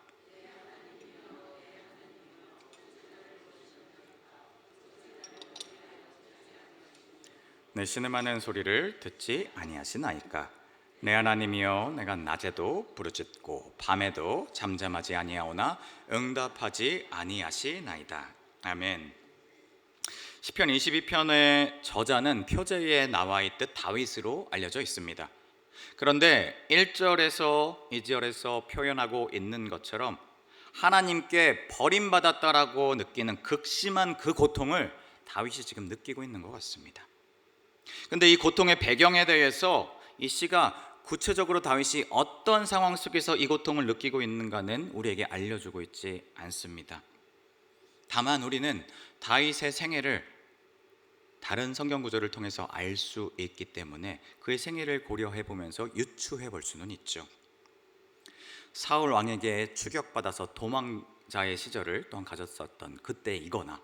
내 신음하는 소리를 듣지 아니하시나이까? 내 하나님이여, 내가 낮에도 부르짖고 밤에도 잠잠하지 아니하오나 응답하지 아니하시나이다. 아멘. 시편 22편의 저자는 표제에 나와 있듯 다윗으로 알려져 있습니다. 그런데 1절에서 2절에서 표현하고 있는 것처럼 하나님께 버림받았다라고 느끼는 극심한 그 고통을 다윗이 지금 느끼고 있는 것 같습니다. 그런데 이 고통의 배경에 대해서 이 시가 구체적으로 다윗이 어떤 상황 속에서 이 고통을 느끼고 있는가는 우리에게 알려주고 있지 않습니다. 다만 우리는 다윗의 생애를 다른 성경 구절을 통해서 알 수 있기 때문에 그의 생애를 고려해 보면서 유추해 볼 수는 있죠. 사울 왕에게 추격받아서 도망자의 시절을 또한 가졌었던 그때이거나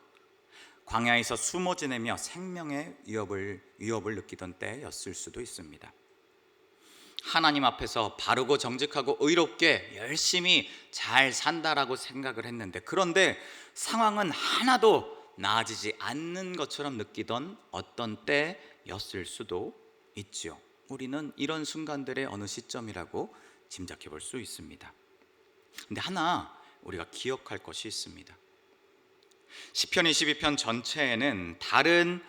광야에서 숨어 지내며 생명의 위협을 느끼던 때였을 수도 있습니다. 하나님 앞에서 바르고 정직하고 의롭게 열심히 잘 산다라고 생각을 했는데, 그런데 상황은 하나도 나아지지 않는 것처럼 느끼던 어떤 때였을 수도 있죠. 우리는 이런 순간들의 어느 시점이라고 짐작해 볼 수 있습니다. 근데 하나 우리가 기억할 것이 있습니다. 시편 22편 전체에는 다른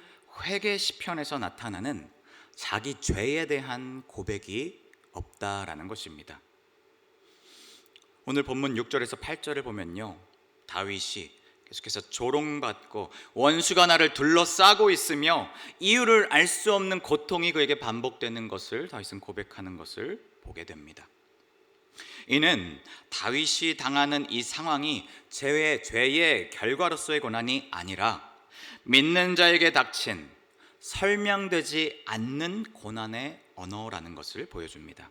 회개 시편에서 나타나는 자기 죄에 대한 고백이 없다라는 것입니다. 오늘 본문 6절에서 8절을 보면요, 다윗이 계속해서 조롱받고 원수가 나를 둘러싸고 있으며 이유를 알 수 없는 고통이 그에게 반복되는 것을 다윗은 고백하는 것을 보게 됩니다. 이는 다윗이 당하는 이 상황이 죄의 결과로서의 고난이 아니라 믿는 자에게 닥친 설명되지 않는 고난의 언어라는 것을 보여줍니다.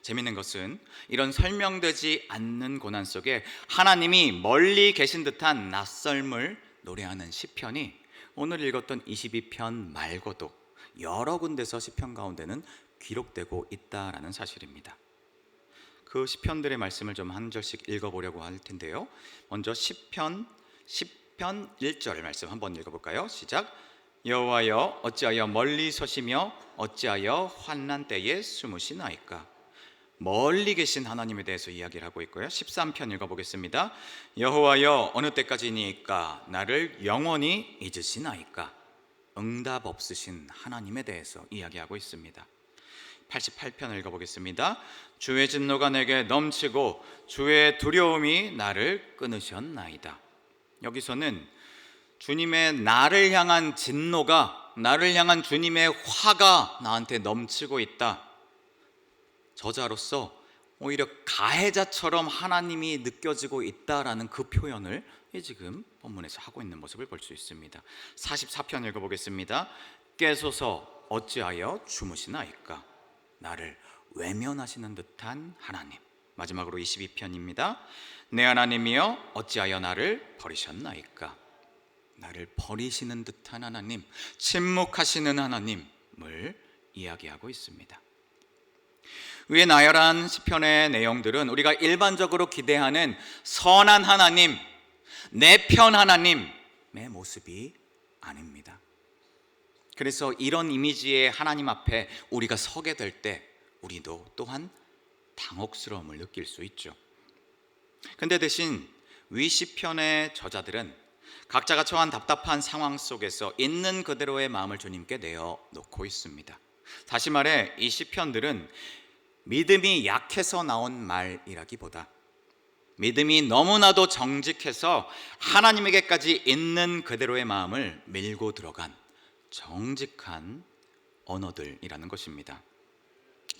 재미있는 것은 이런 설명되지 않는 고난 속에 하나님이 멀리 계신 듯한 낯설음을 노래하는 시편이 오늘 읽었던 22편 말고도 여러 군데서 시편 가운데는 기록되고 있다라는 사실입니다. 그 시편들의 말씀을 좀 한 절씩 읽어보려고 할 텐데요. 먼저 시편 1절 말씀 한번 읽어볼까요? 시작. 여호와여, 어찌하여 멀리 서시며 어찌하여 환난 때에 숨으시나이까. 멀리 계신 하나님에 대해서 이야기를 하고 있고요. 13편 읽어보겠습니다. 여호와여, 어느 때까지니까 나를 영원히 잊으시나이까. 응답 없으신 하나님에 대해서 이야기하고 있습니다. 88편 읽어보겠습니다. 주의 진노가 내게 넘치고 주의 두려움이 나를 끊으셨나이다. 여기서는 주님의 나를 향한 진노가, 나를 향한 주님의 화가 나한테 넘치고 있다. 저자로서 오히려 가해자처럼 하나님이 느껴지고 있다라는 그 표현을 지금 본문에서 하고 있는 모습을 볼 수 있습니다. 44편 읽어보겠습니다. 깨소서 어찌하여 주무시나이까. 나를 외면하시는 듯한 하나님. 마지막으로 22편입니다. 내 하나님이여, 어찌하여 나를 버리셨나이까. 나를 버리시는 듯한 하나님, 침묵하시는 하나님을 이야기하고 있습니다. 위에 나열한 시편의 내용들은 우리가 일반적으로 기대하는 선한 하나님, 내 편 하나님의 모습이 아닙니다. 그래서 이런 이미지의 하나님 앞에 우리가 서게 될 때 우리도 또한 당혹스러움을 느낄 수 있죠. 근데 대신 위 시편의 저자들은 각자가 처한 답답한 상황 속에서 있는 그대로의 마음을 주님께 내어놓고 있습니다. 다시 말해 이 시편들은 믿음이 약해서 나온 말이라기보다 믿음이 너무나도 정직해서 하나님에게까지 있는 그대로의 마음을 밀고 들어간 정직한 언어들이라는 것입니다.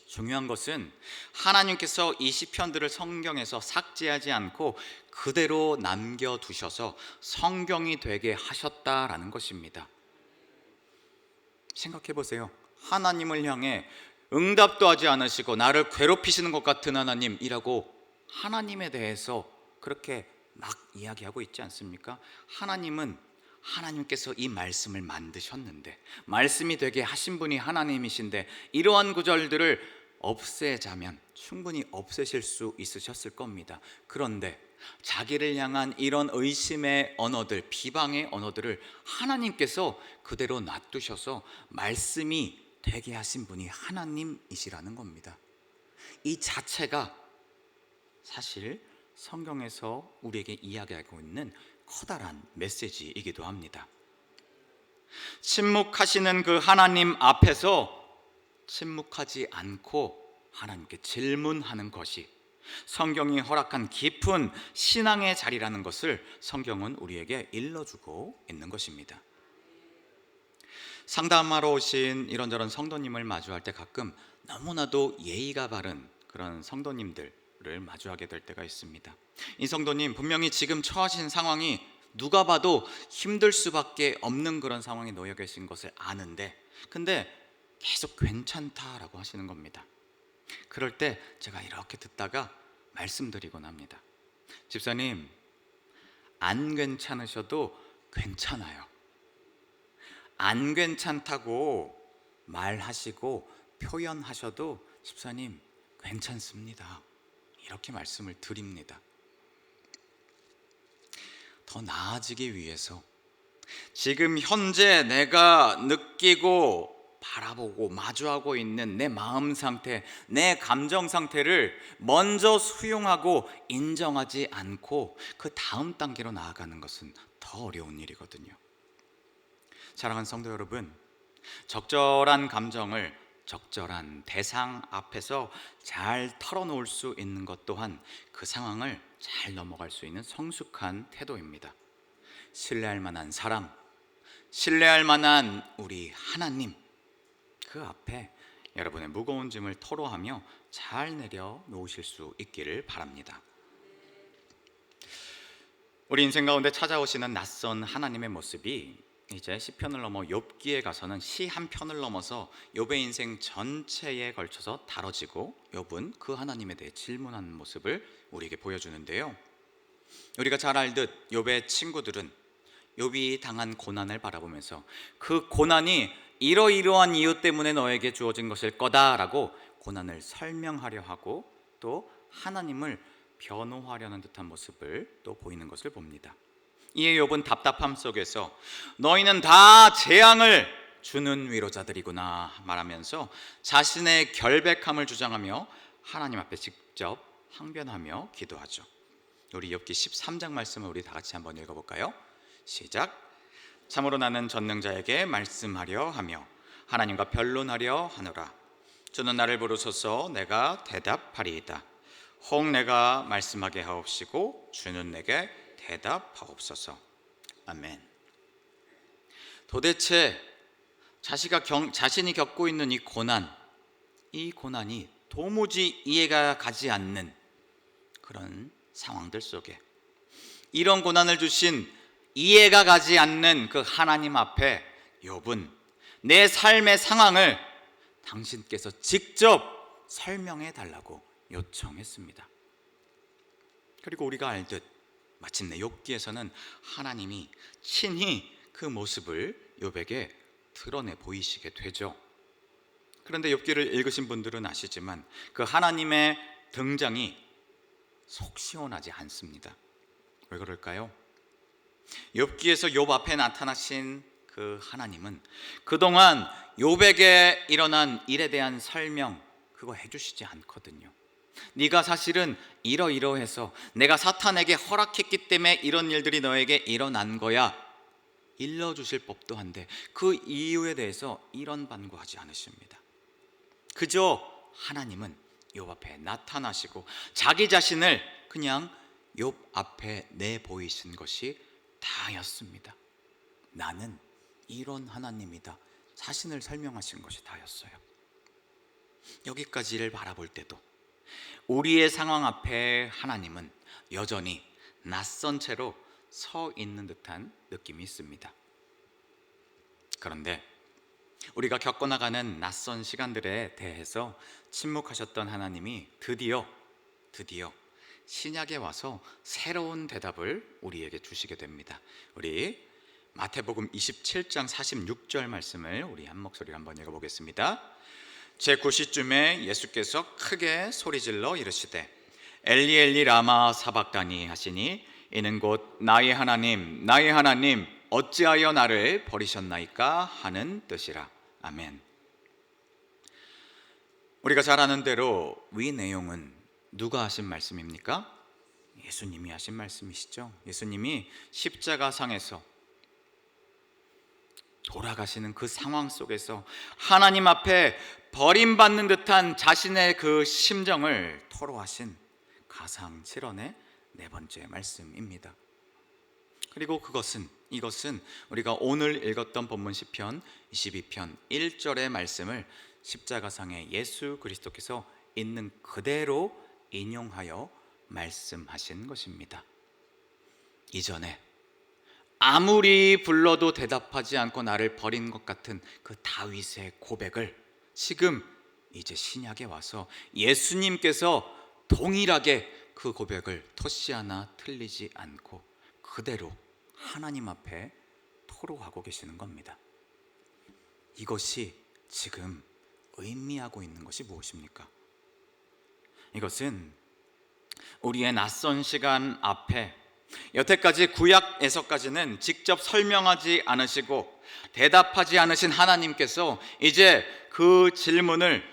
중요한 것은 하나님께서 이 시편들을 성경에서 삭제하지 않고 그대로 남겨두셔서 성경이 되게 하셨다라는 것입니다. 생각해 보세요. 하나님을 향해 응답도 하지 않으시고 나를 괴롭히시는 것 같은 하나님이라고 하나님에 대해서 그렇게 막 이야기하고 있지 않습니까? 하나님께서 이 말씀을 만드셨는데, 말씀이 되게 하신 분이 하나님이신데, 이러한 구절들을 없애자면 충분히 없애실 수 있으셨을 겁니다. 그런데 자기를 향한 이런 의심의 언어들, 비방의 언어들을 하나님께서 그대로 놔두셔서 말씀이 되게 하신 분이 하나님이시라는 겁니다. 이 자체가 사실 성경에서 우리에게 이야기하고 있는 커다란 메시지이기도 합니다. 침묵하시는 그 하나님 앞에서 침묵하지 않고 하나님께 질문하는 것이 성경이 허락한 깊은 신앙의 자리라는 것을 성경은 우리에게 일러주고 있는 것입니다. 상담하러 오신 이런저런 성도님을 마주할 때 가끔 너무나도 예의가 바른 그런 성도님들을 마주하게 될 때가 있습니다. 이 성도님 분명히 지금 처하신 상황이 누가 봐도 힘들 수밖에 없는 그런 상황에 놓여 계신 것을 아는데 근데 계속 괜찮다라고 하시는 겁니다. 그럴 때 제가 이렇게 듣다가 말씀드리곤 합니다. 집사님, 안 괜찮으셔도 괜찮아요. 안 괜찮다고 말하시고 표현하셔도 집사님 괜찮습니다. 이렇게 말씀을 드립니다. 더 나아지기 위해서 지금 현재 내가 느끼고 바라보고 마주하고 있는 내 마음 상태, 내 감정 상태를 먼저 수용하고 인정하지 않고 그 다음 단계로 나아가는 것은 더 어려운 일이거든요. 사랑하는 성도 여러분, 적절한 감정을 적절한 대상 앞에서 잘 털어놓을 수 있는 것 또한 그 상황을 잘 넘어갈 수 있는 성숙한 태도입니다. 신뢰할 만한 사람, 신뢰할 만한 우리 하나님, 그 앞에 여러분의 무거운 짐을 토로하며 잘 내려놓으실 수 있기를 바랍니다. 우리 인생 가운데 찾아오시는 낯선 하나님의 모습이 이제 시편을 넘어 욥기에 가서는 시 한 편을 넘어서 욥의 인생 전체에 걸쳐서 다뤄지고 욥은 그 하나님에 대해 질문하는 모습을 우리에게 보여주는데요. 우리가 잘 알듯 욥의 친구들은 욥이 당한 고난을 바라보면서 그 고난이 이러이러한 이유 때문에 너에게 주어진 것일 거다라고 고난을 설명하려 하고 또 하나님을 변호하려는 듯한 모습을 또 보이는 것을 봅니다. 이에 욥은 답답함 속에서 너희는 다 재앙을 주는 위로자들이구나 말하면서 자신의 결백함을 주장하며 하나님 앞에 직접 항변하며 기도하죠. 우리 욥기 13장 말씀을 우리 다 같이 한번 읽어볼까요? 시작. 참으로 나는 전능자에게 말씀하려 하며 하나님과 변론하려 하노라. 주는 나를 부르소서 내가 대답하리이다. 혹 내가 말씀하게 하옵시고 주는 내게 대답하옵소서. 아멘. 도대체 자신이 겪고 있는 이 고난이 도무지 이해가 가지 않는 그런 상황들 속에 이런 고난을 주신 이해가 가지 않는 그 하나님 앞에 욥은 내 삶의 상황을 당신께서 직접 설명해 달라고 요청했습니다. 그리고 우리가 알듯 마침내 욥기에서는 하나님이 친히 그 모습을 욥에게 드러내 보이시게 되죠. 그런데 욥기를 읽으신 분들은 아시지만 그 하나님의 등장이 속 시원하지 않습니다. 왜 그럴까요? 욥기에서 욥 앞에 나타나신 그 하나님은 그동안 욥에게 일어난 일에 대한 설명 그거 해주시지 않거든요. 네가 사실은 이러이러해서 내가 사탄에게 허락했기 때문에 이런 일들이 너에게 일어난 거야 일러주실 법도 한데 그 이유에 대해서 이런 반구하지 않으십니다. 그저 하나님은 욥 앞에 나타나시고 자기 자신을 그냥 욥 앞에 내보이신 것이 다였습니다. 나는 이런 하나님이다. 자신을 설명하신 것이 다였어요. 여기까지를 바라볼 때도 우리의 상황 앞에 하나님은 여전히 낯선 채로 서 있는 듯한 느낌이 있습니다. 그런데 우리가 겪어나가는 낯선 시간들에 대해서 침묵하셨던 하나님이 드디어 신약에 와서 새로운 대답을 우리에게 주시게 됩니다. 우리 마태복음 27장 46절 말씀을 우리 한 목소리로 한번 읽어보겠습니다. 제9시쯤에 예수께서 크게 소리질러 이르시되 엘리 엘리 라마 사박다니 하시니 이는 곧 나의 하나님 어찌하여 나를 버리셨나이까 하는 뜻이라. 아멘. 우리가 잘 아는 대로 위 내용은 누가 하신 말씀입니까? 예수님이 하신 말씀이시죠. 예수님이 십자가상에서 돌아가시는 그 상황 속에서 하나님 앞에 버림받는 듯한 자신의 그 심정을 토로하신 가상칠언의 네 번째 말씀입니다. 그리고 이것은 우리가 오늘 읽었던 본문 시편 22편 1절의 말씀을 십자가상에 예수 그리스도께서 있는 그대로 인용하여 말씀하신 것입니다. 이전에 아무리 불러도 대답하지 않고 나를 버린 것 같은 그 다윗의 고백을 지금 이제 신약에 와서 예수님께서 동일하게 그 고백을 토시 하나 틀리지 않고 그대로 하나님 앞에 토로하고 계시는 겁니다. 이것이 지금 의미하고 있는 것이 무엇입니까? 이것은 우리의 낯선 시간 앞에 여태까지 구약에서까지는 직접 설명하지 않으시고 대답하지 않으신 하나님께서 이제 그 질문을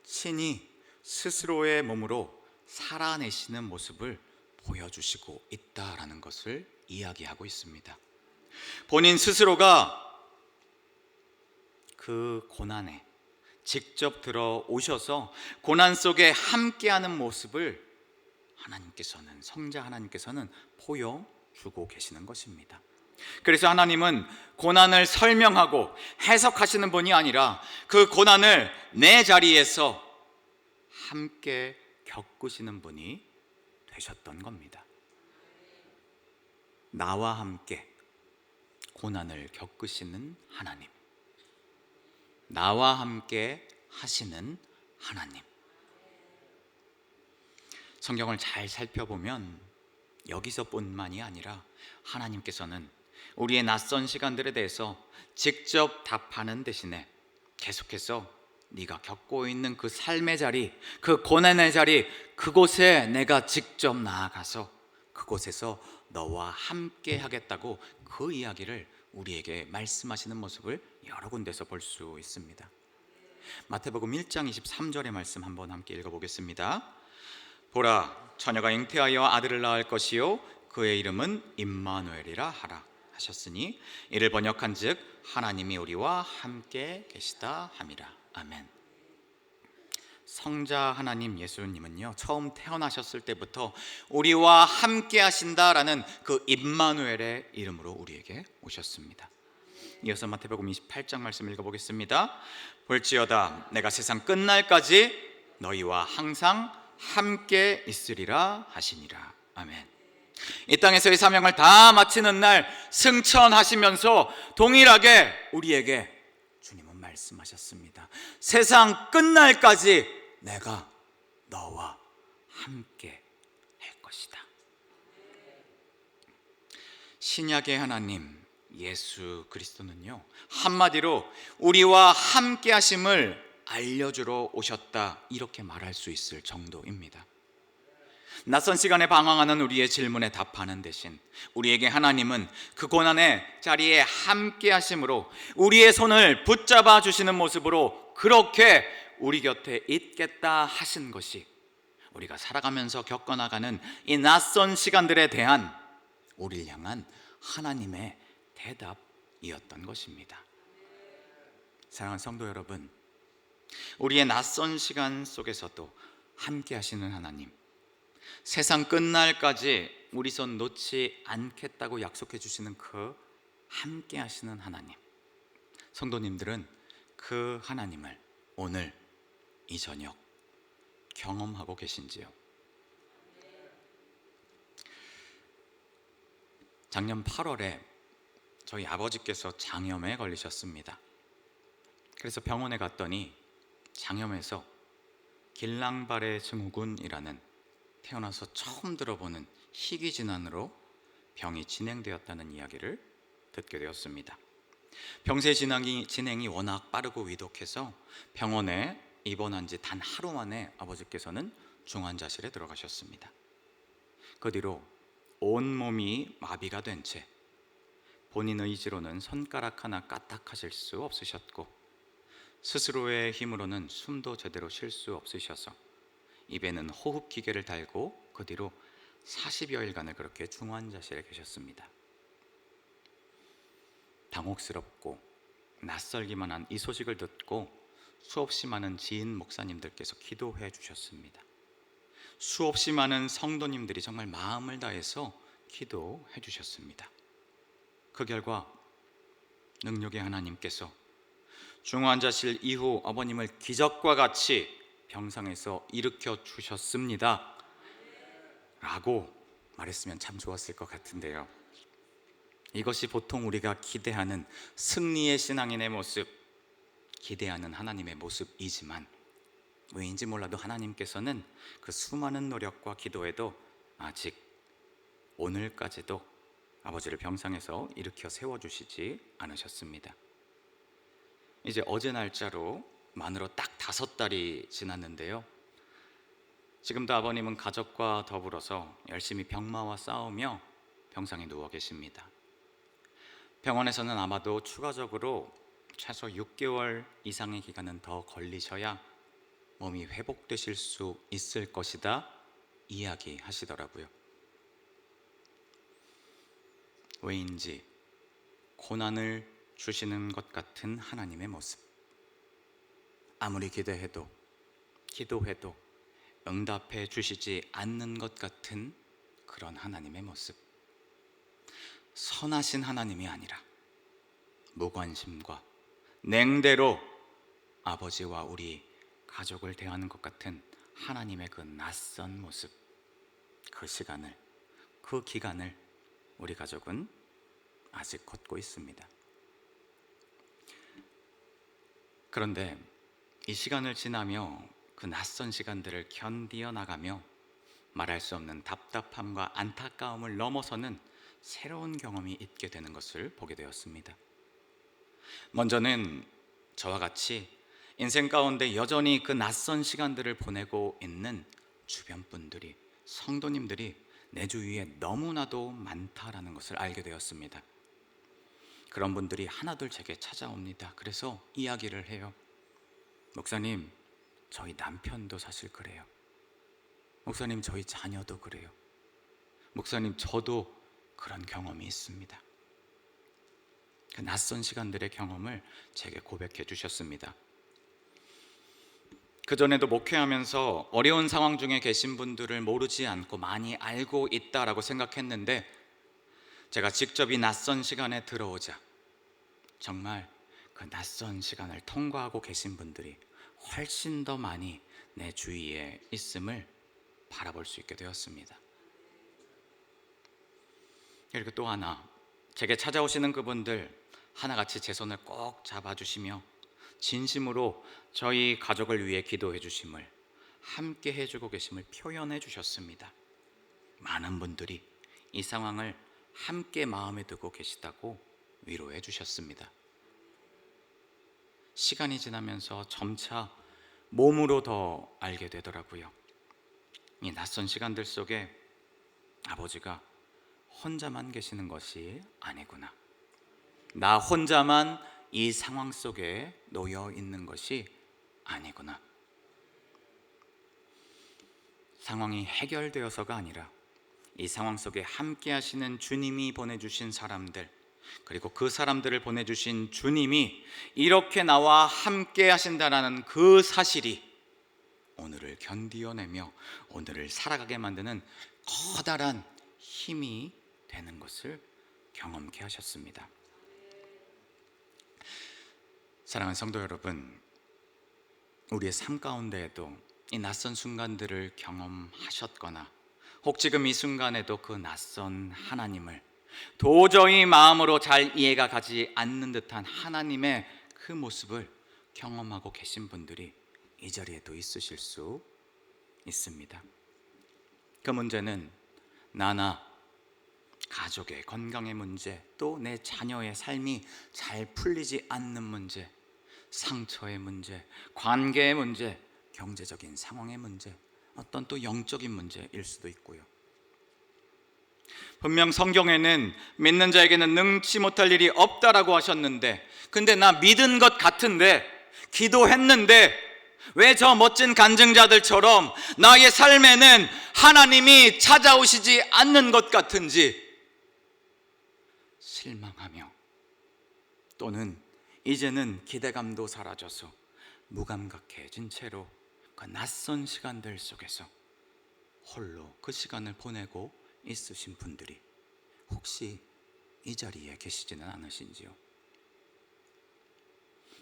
친히 스스로의 몸으로 살아내시는 모습을 보여주시고 있다라는 것을 이야기하고 있습니다. 본인 스스로가 그 고난에 직접 들어오셔서 고난 속에 함께하는 모습을 하나님께서는, 성자 하나님께서는 보여주고 계시는 것입니다. 그래서 하나님은 고난을 설명하고 해석하시는 분이 아니라 그 고난을 내 자리에서 함께 겪으시는 분이 되셨던 겁니다. 나와 함께 고난을 겪으시는 하나님, 나와 함께 하시는 하나님. 성경을 잘 살펴보면 여기서뿐만이 아니라 하나님께서는 우리의 낯선 시간들에 대해서 직접 답하는 대신에 계속해서 네가 겪고 있는 그 삶의 자리, 그 고난의 자리, 그곳에 내가 직접 나아가서 그곳에서 너와 함께 하겠다고 그 이야기를 우리에게 말씀하시는 모습을 여러 군데서 볼 수 있습니다. 마태복음 1장 23절의 말씀 한번 함께 읽어보겠습니다. 보라, 처녀가 잉태하여 아들을 낳을 것이요 그의 이름은 임마누엘이라 하라 하셨으니 이를 번역한즉 하나님이 우리와 함께 계시다 함이라. 아멘. 성자 하나님 예수님은요, 처음 태어나셨을 때부터 우리와 함께 하신다라는 그 임마누엘의 이름으로 우리에게 오셨습니다. 이어서 마태복음 28장 말씀 읽어보겠습니다. 볼지어다 내가 세상 끝날까지 너희와 항상 함께 있으리라 하시니라. 아멘. 이 땅에서의 사명을 다 마치는 날 승천하시면서 동일하게 우리에게 주님은 말씀하셨습니다. 세상 끝날까지 내가 너와 함께 할 것이다. 신약의 하나님 예수 그리스도는요, 한마디로 우리와 함께 하심을 알려주러 오셨다, 이렇게 말할 수 있을 정도입니다. 낯선 시간에 방황하는 우리의 질문에 답하는 대신 우리에게 하나님은 그 고난의 자리에 함께 하심으로 우리의 손을 붙잡아 주시는 모습으로 그렇게 우리 곁에 있겠다 하신 것이 우리가 살아가면서 겪어나가는 이 낯선 시간들에 대한 우리를 향한 하나님의 대답이었던 것입니다. 사랑하는 성도 여러분, 우리의 낯선 시간 속에서도 함께 하시는 하나님, 세상 끝날까지 우리 손 놓지 않겠다고 약속해 주시는 그 함께 하시는 하나님, 성도님들은 그 하나님을 오늘 이 저녁 경험하고 계신지요? 작년 8월에 저희 아버지께서 장염에 걸리셨습니다. 그래서 병원에 갔더니 장염에서 길랑발의 증후군이라는 태어나서 처음 들어보는 희귀질환으로 병이 진행되었다는 이야기를 듣게 되었습니다. 병세 진행이 워낙 빠르고 위독해서 병원에 입원한 지 단 하루 만에 아버지께서는 중환자실에 들어가셨습니다. 그 뒤로 온몸이 마비가 된 채 본인 의지로는 손가락 하나 까딱하실 수 없으셨고 스스로의 힘으로는 숨도 제대로 쉴 수 없으셔서 입에는 호흡 기계를 달고 그 뒤로 40여일간을 그렇게 중환자실에 계셨습니다. 당혹스럽고 낯설기만 한 이 소식을 듣고 수없이 많은 지인 목사님들께서 기도해 주셨습니다. 수없이 많은 성도님들이 정말 마음을 다해서 기도해 주셨습니다. 그 결과 능력의 하나님께서 중환자실 이후 아버님을 기적과 같이 병상에서 일으켜 주셨습니다 라고 말했으면 참 좋았을 것 같은데요. 이것이 보통 우리가 기대하는 승리의 신앙인의 모습, 기대하는 하나님의 모습이지만 왜인지 몰라도 하나님께서는 그 수많은 노력과 기도에도 아직 오늘까지도 아버지를 병상에서 일으켜 세워주시지 않으셨습니다. 이제 어제 날짜로 만으로 딱 5달이 지났는데요. 지금도 아버님은 가족과 더불어서 열심히 병마와 싸우며 병상에 누워 계십니다. 병원에서는 아마도 추가적으로 최소 6개월 이상의 기간은 더 걸리셔야 몸이 회복되실 수 있을 것이다 이야기하시더라고요. 왜인지 고난을 주시는 것 같은 하나님의 모습, 아무리 기대해도 기도해도 응답해 주시지 않는 것 같은 그런 하나님의 모습, 선하신 하나님이 아니라 무관심과 냉대로 아버지와 우리 가족을 대하는 것 같은 하나님의 그 낯선 모습, 그 시간을, 그 기간을 우리 가족은 아직 걷고 있습니다. 그런데 이 시간을 지나며 그 낯선 시간들을 견디어 나가며 말할 수 없는 답답함과 안타까움을 넘어서는 새로운 경험이 있게 되는 것을 보게 되었습니다. 먼저는 저와 같이 인생 가운데 여전히 그 낯선 시간들을 보내고 있는 주변 분들이, 성도님들이 내 주위에 너무나도 많다라는 것을 알게 되었습니다. 그런 분들이 하나둘 제게 찾아옵니다. 그래서 이야기를 해요. 목사님, 저희 남편도 사실 그래요. 목사님, 저희 자녀도 그래요. 목사님, 저도 그런 경험이 있습니다. 그 낯선 시간들의 경험을 제게 고백해 주셨습니다. 그전에도 목회하면서 어려운 상황 중에 계신 분들을 모르지 않고 많이 알고 있다라고 생각했는데, 제가 직접 이 낯선 시간에 들어오자 정말 그 낯선 시간을 통과하고 계신 분들이 훨씬 더 많이 내 주위에 있음을 바라볼 수 있게 되었습니다. 그리고 또 하나, 제게 찾아오시는 그분들 하나같이 제 손을 꼭 잡아주시며 진심으로 저희 가족을 위해 기도해 주심을, 함께 해주고 계심을 표현해 주셨습니다. 많은 분들이 이 상황을 함께 마음에 두고 계시다고 위로해 주셨습니다. 시간이 지나면서 점차 몸으로 더 알게 되더라고요. 이 낯선 시간들 속에 아버지가 혼자만 계시는 것이 아니구나, 나 혼자만 이 상황 속에 놓여 있는 것이 아니구나. 상황이 해결되어서가 아니라 이 상황 속에 함께 하시는 주님이 보내주신 사람들, 그리고 그 사람들을 보내주신 주님이 이렇게 나와 함께 하신다라는 그 사실이 오늘을 견디어내며 오늘을 살아가게 만드는 커다란 힘이 되는 것을 경험케 하셨습니다. 사랑하는 성도 여러분, 우리의 삶 가운데에도 이 낯선 순간들을 경험하셨거나 혹 지금 이 순간에도 그 낯선 하나님을 도저히 마음으로 잘 이해가 가지 않는 듯한 하나님의 그 모습을 경험하고 계신 분들이 이 자리에도 있으실 수 있습니다. 그 문제는 나나 가족의 건강의 문제, 또 내 자녀의 삶이 잘 풀리지 않는 문제, 상처의 문제, 관계의 문제, 경제적인 상황의 문제, 어떤 또 영적인 문제일 수도 있고요. 분명 성경에는 믿는 자에게는 능치 못할 일이 없다라고 하셨는데, 근데 나 믿은 것 같은데 기도했는데 왜 저 멋진 간증자들처럼 나의 삶에는 하나님이 찾아오시지 않는 것 같은지 실망하며, 또는 이제는 기대감도 사라져서 무감각해진 채로 그 낯선 시간들 속에서 홀로 그 시간을 보내고 있으신 분들이 혹시 이 자리에 계시지는 않으신지요?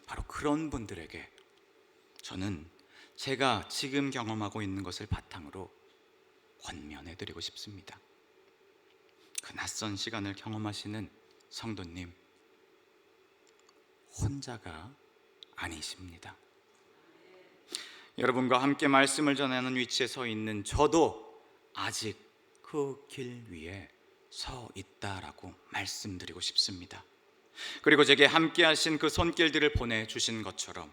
바로 그런 분들에게 저는 제가 지금 경험하고 있는 것을 바탕으로 권면해드리고 싶습니다. 그 낯선 시간을 경험하시는 성도님, 혼자가 아니십니다. 여러분과 함께 말씀을 전하는 위치에 서 있는 저도 아직 그 길 위에 서 있다라고 말씀드리고 싶습니다. 그리고 제게 함께 하신 그 손길들을 보내주신 것처럼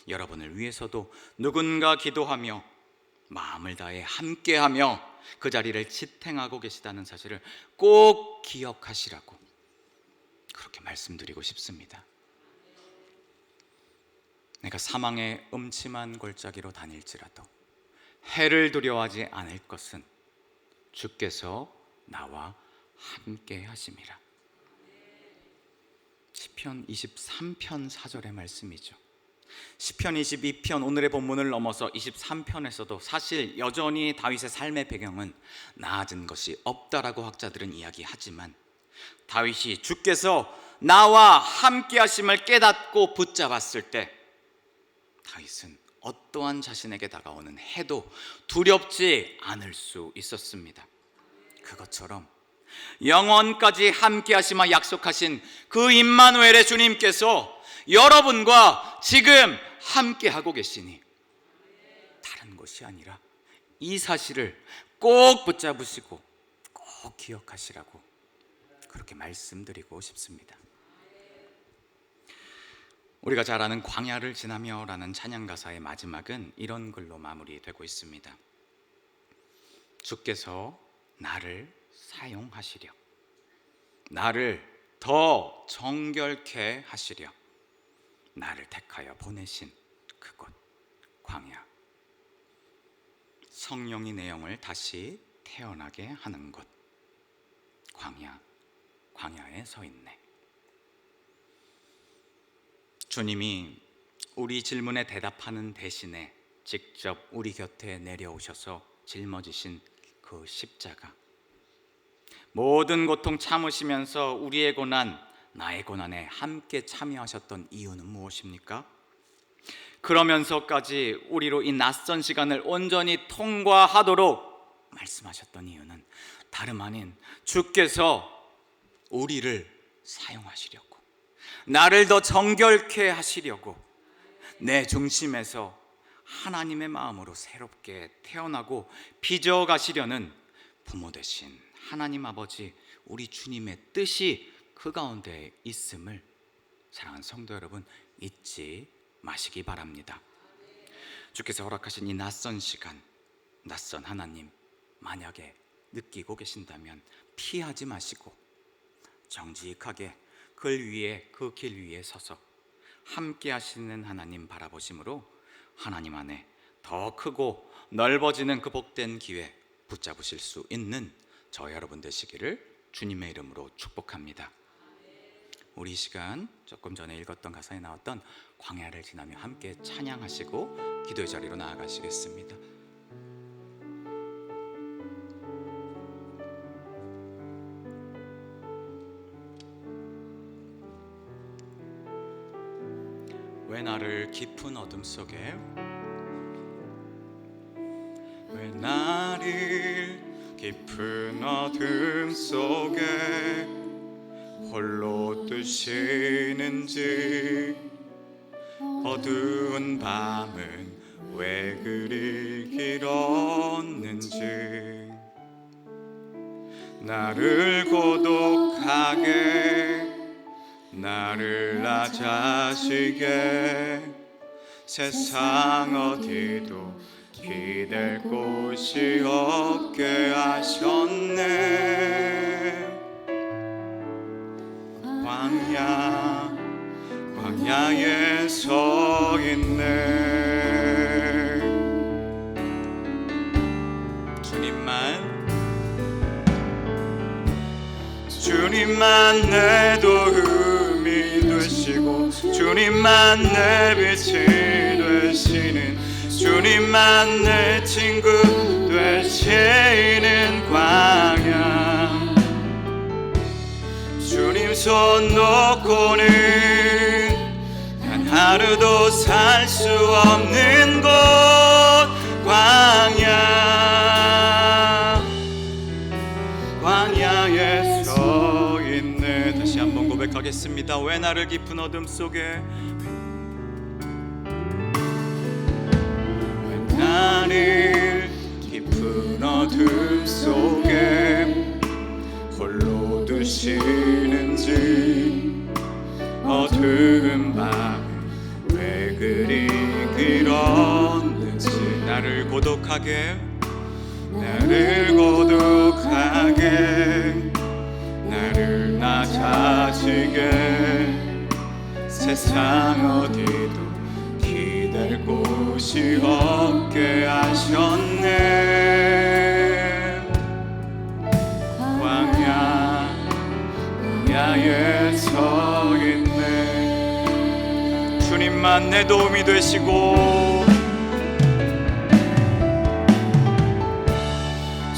여러분을 위해서도 누군가 기도하며 마음을 다해 함께하며 그 자리를 지탱하고 계시다는 사실을 꼭 기억하시라고 그렇게 말씀드리고 싶습니다. 내가 사망의 음침한 골짜기로 다닐지라도 해를 두려워하지 않을 것은 주께서 나와 함께 하심이라. 시편 23편 4절의 말씀이죠. 시편 22편 오늘의 본문을 넘어서 23편에서도 사실 여전히 다윗의 삶의 배경은 나아진 것이 없다라고 학자들은 이야기하지만, 다윗이 주께서 나와 함께 하심을 깨닫고 붙잡았을 때 다윗은 어떠한 자신에게 다가오는 해도 두렵지 않을 수 있었습니다. 그것처럼 영원까지 함께 하시마 약속하신 그 임마누엘의 주님께서 여러분과 지금 함께 하고 계시니 다른 것이 아니라 이 사실을 꼭 붙잡으시고 꼭 기억하시라고 그렇게 말씀드리고 싶습니다. 우리가 잘 아는 광야를 지나며 라는 찬양 가사의 마지막은 이런 글로 마무리되고 있습니다. 주께서 나를 사용하시려, 나를 더 정결케 하시려 나를 택하여 보내신 그곳 광야, 성령이 내 영을 다시 태어나게 하는 곳 광야, 광야에 서 있네. 주님이 우리 질문에 대답하는 대신에 직접 우리 곁에 내려오셔서 짊어지신 그 십자가, 모든 고통 참으시면서 우리의 고난, 나의 고난에 함께 참여하셨던 이유는 무엇입니까? 그러면서까지 우리로 이 낯선 시간을 온전히 통과하도록 말씀하셨던 이유는 다름 아닌 주께서 우리를 사용하시려고, 나를 더 정결케 하시려고, 내 중심에서 하나님의 마음으로 새롭게 태어나고 빚어가시려는 부모 되신 하나님 아버지 우리 주님의 뜻이 그 가운데 있음을 사랑하는 성도 여러분 잊지 마시기 바랍니다. 주께서 허락하신 이 낯선 시간, 낯선 하나님 만약에 느끼고 계신다면 피하지 마시고 정직하게 그 길 위에 서서 함께 하시는 하나님 바라보심으로 하나님 안에 더 크고 넓어지는 그 복된 기회 붙잡으실 수 있는 저 여러분 되시기를 주님의 이름으로 축복합니다. 우리 시간 조금 전에 읽었던 가사에 나왔던 광야를 지나며 함께 찬양하시고 기도의 자리로 나아가시겠습니다. 왜 나를 깊은 어둠 속에, 왜 나를 깊은 어둠 속에 홀로 두시는지, 어두운 밤은 왜 그리 길었는지, 나를 고독하게 나를 낮아지게 세상 어디도 기댈 곳이 없게 하셨네. 광야 광야에 서 있네. 주님만 내 도움이 되시고 주님만 내 빛이 되시는 주님만 내 친구 되시는 광야. 주님 손 놓고는 단 하루도 살 수 없는 곳 광야. 광야에 서 있네. 다시 한번 고백하겠습니다. 왜 나를 깊은 어둠 속에, 왜 나를 깊은 어둠 속에 홀로 두시는지, 어두운 밤 왜 그리 길었는지, 나를 고독하게 나를 낮아지게 세상 어디도 기댈 곳이 없게 하셨네. 광야에 서 있네. 주님만 내 도움이 되시고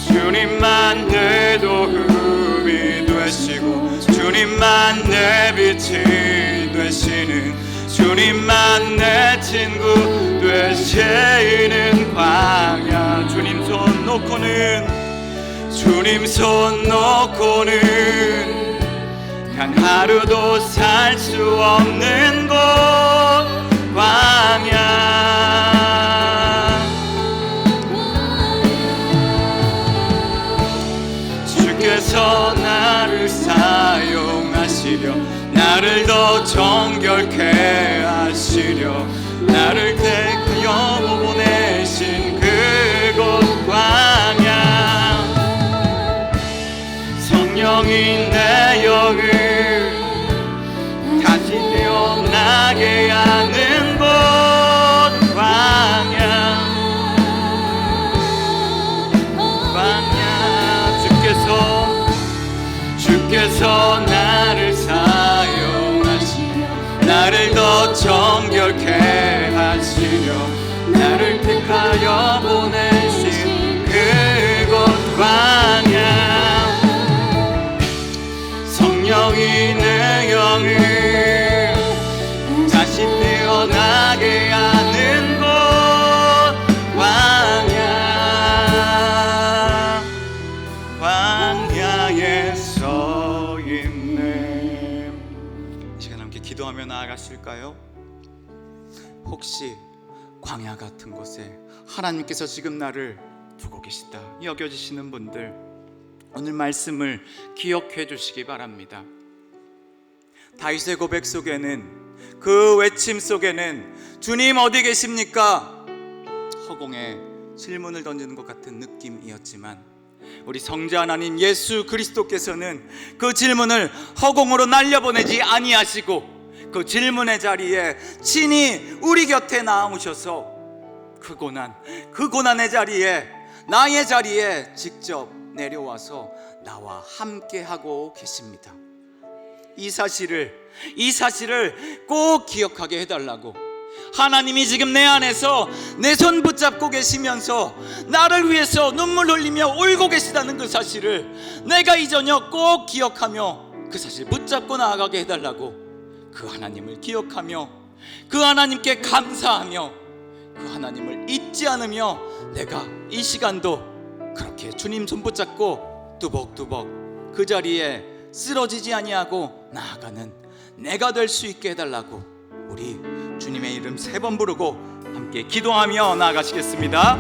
주님만 내 도움이 되시고 주님만 내 빛이 되시는 주님만 내 친구 되시는 광야. 주님 손 놓고는 단 하루도 살 수 없는 곳 광야. 주께서 나를 사용하시려 나를 더 정결케 하시려 나를 택하여 보내신 그곳 광야. 성령이 내 영을 다시 태어나게 하는 곳 광야. 주께서 나를 사용하시려 나를 더 정결케 하시려 나를 택하여 보내신 그곳 광야. 성령이 내 영을 다시 태어나게 하는 곳 광야. 광야에 서 있네. 이 시간 함께 기도하며 나아가실까요? 혹시 광야 같은 곳에 하나님께서 지금 나를 두고 계시다 여겨지시는 분들, 오늘 말씀을 기억해 주시기 바랍니다. 다윗의 고백 속에는, 그 외침 속에는 주님 어디 계십니까? 허공에 질문을 던지는 것 같은 느낌이었지만 우리 성자 하나님 예수 그리스도께서는 그 질문을 허공으로 날려보내지 아니하시고 그 질문의 자리에 친히 우리 곁에 나오셔서 그 고난의 자리에, 나의 자리에 직접 내려와서 나와 함께하고 계십니다. 이 사실을 꼭 기억하게 해달라고, 하나님이 지금 내 안에서 내 손 붙잡고 계시면서 나를 위해서 눈물 흘리며 울고 계시다는 그 사실을 내가 이 저녁 꼭 기억하며 그 사실 붙잡고 나아가게 해달라고, 그 하나님을 기억하며 그 하나님께 감사하며 그 하나님을 잊지 않으며 내가 이 시간도 그렇게 주님 손 붙잡고 뚜벅뚜벅 그 자리에 쓰러지지 아니하고 나아가는 내가 될 수 있게 해달라고, 우리 주님의 이름 3번 부르고 함께 기도하며 나아가시겠습니다.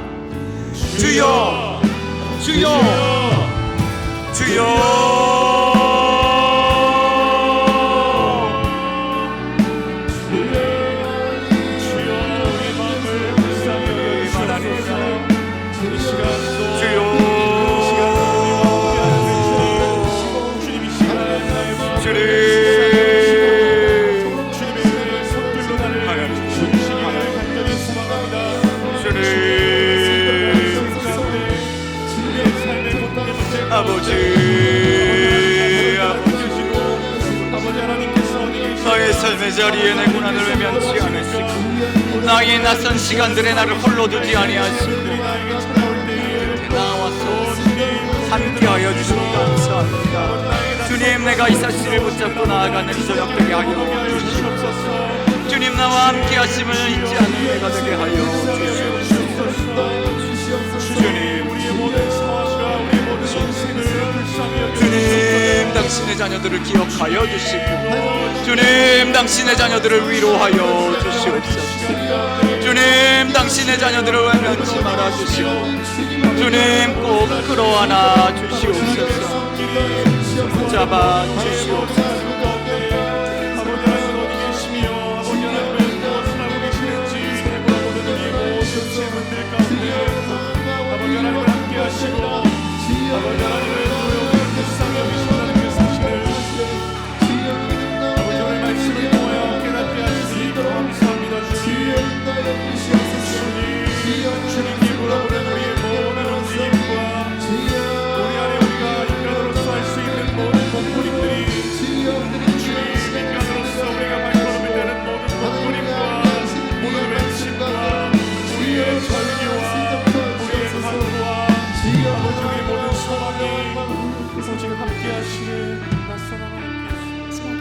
주여, 주여, 주여. 삶의 자리에 내 고난을 외면치 않으시고 나의 낯선 시간들에 나를 홀로 두지 아니하시고 곁에 나와서 함께하여 주시니 감사합니다. 주님, 내가 이 사실을 붙잡고 나아가는 저녁 되게 하여 주시옵소서. 주님, 나와 함께 하심을 잊지 않는 내가 되게 하여 주시옵소서. 주님, 당신의 자녀들을 기억하여 주시고 주님, 당신의 자녀들을 위로하여 주시옵소서. 주님, 당신의 자녀들을 외면치 말아 주시고 주님, 꼭 끌어안아 주시옵소서. 붙잡아 주시옵소서.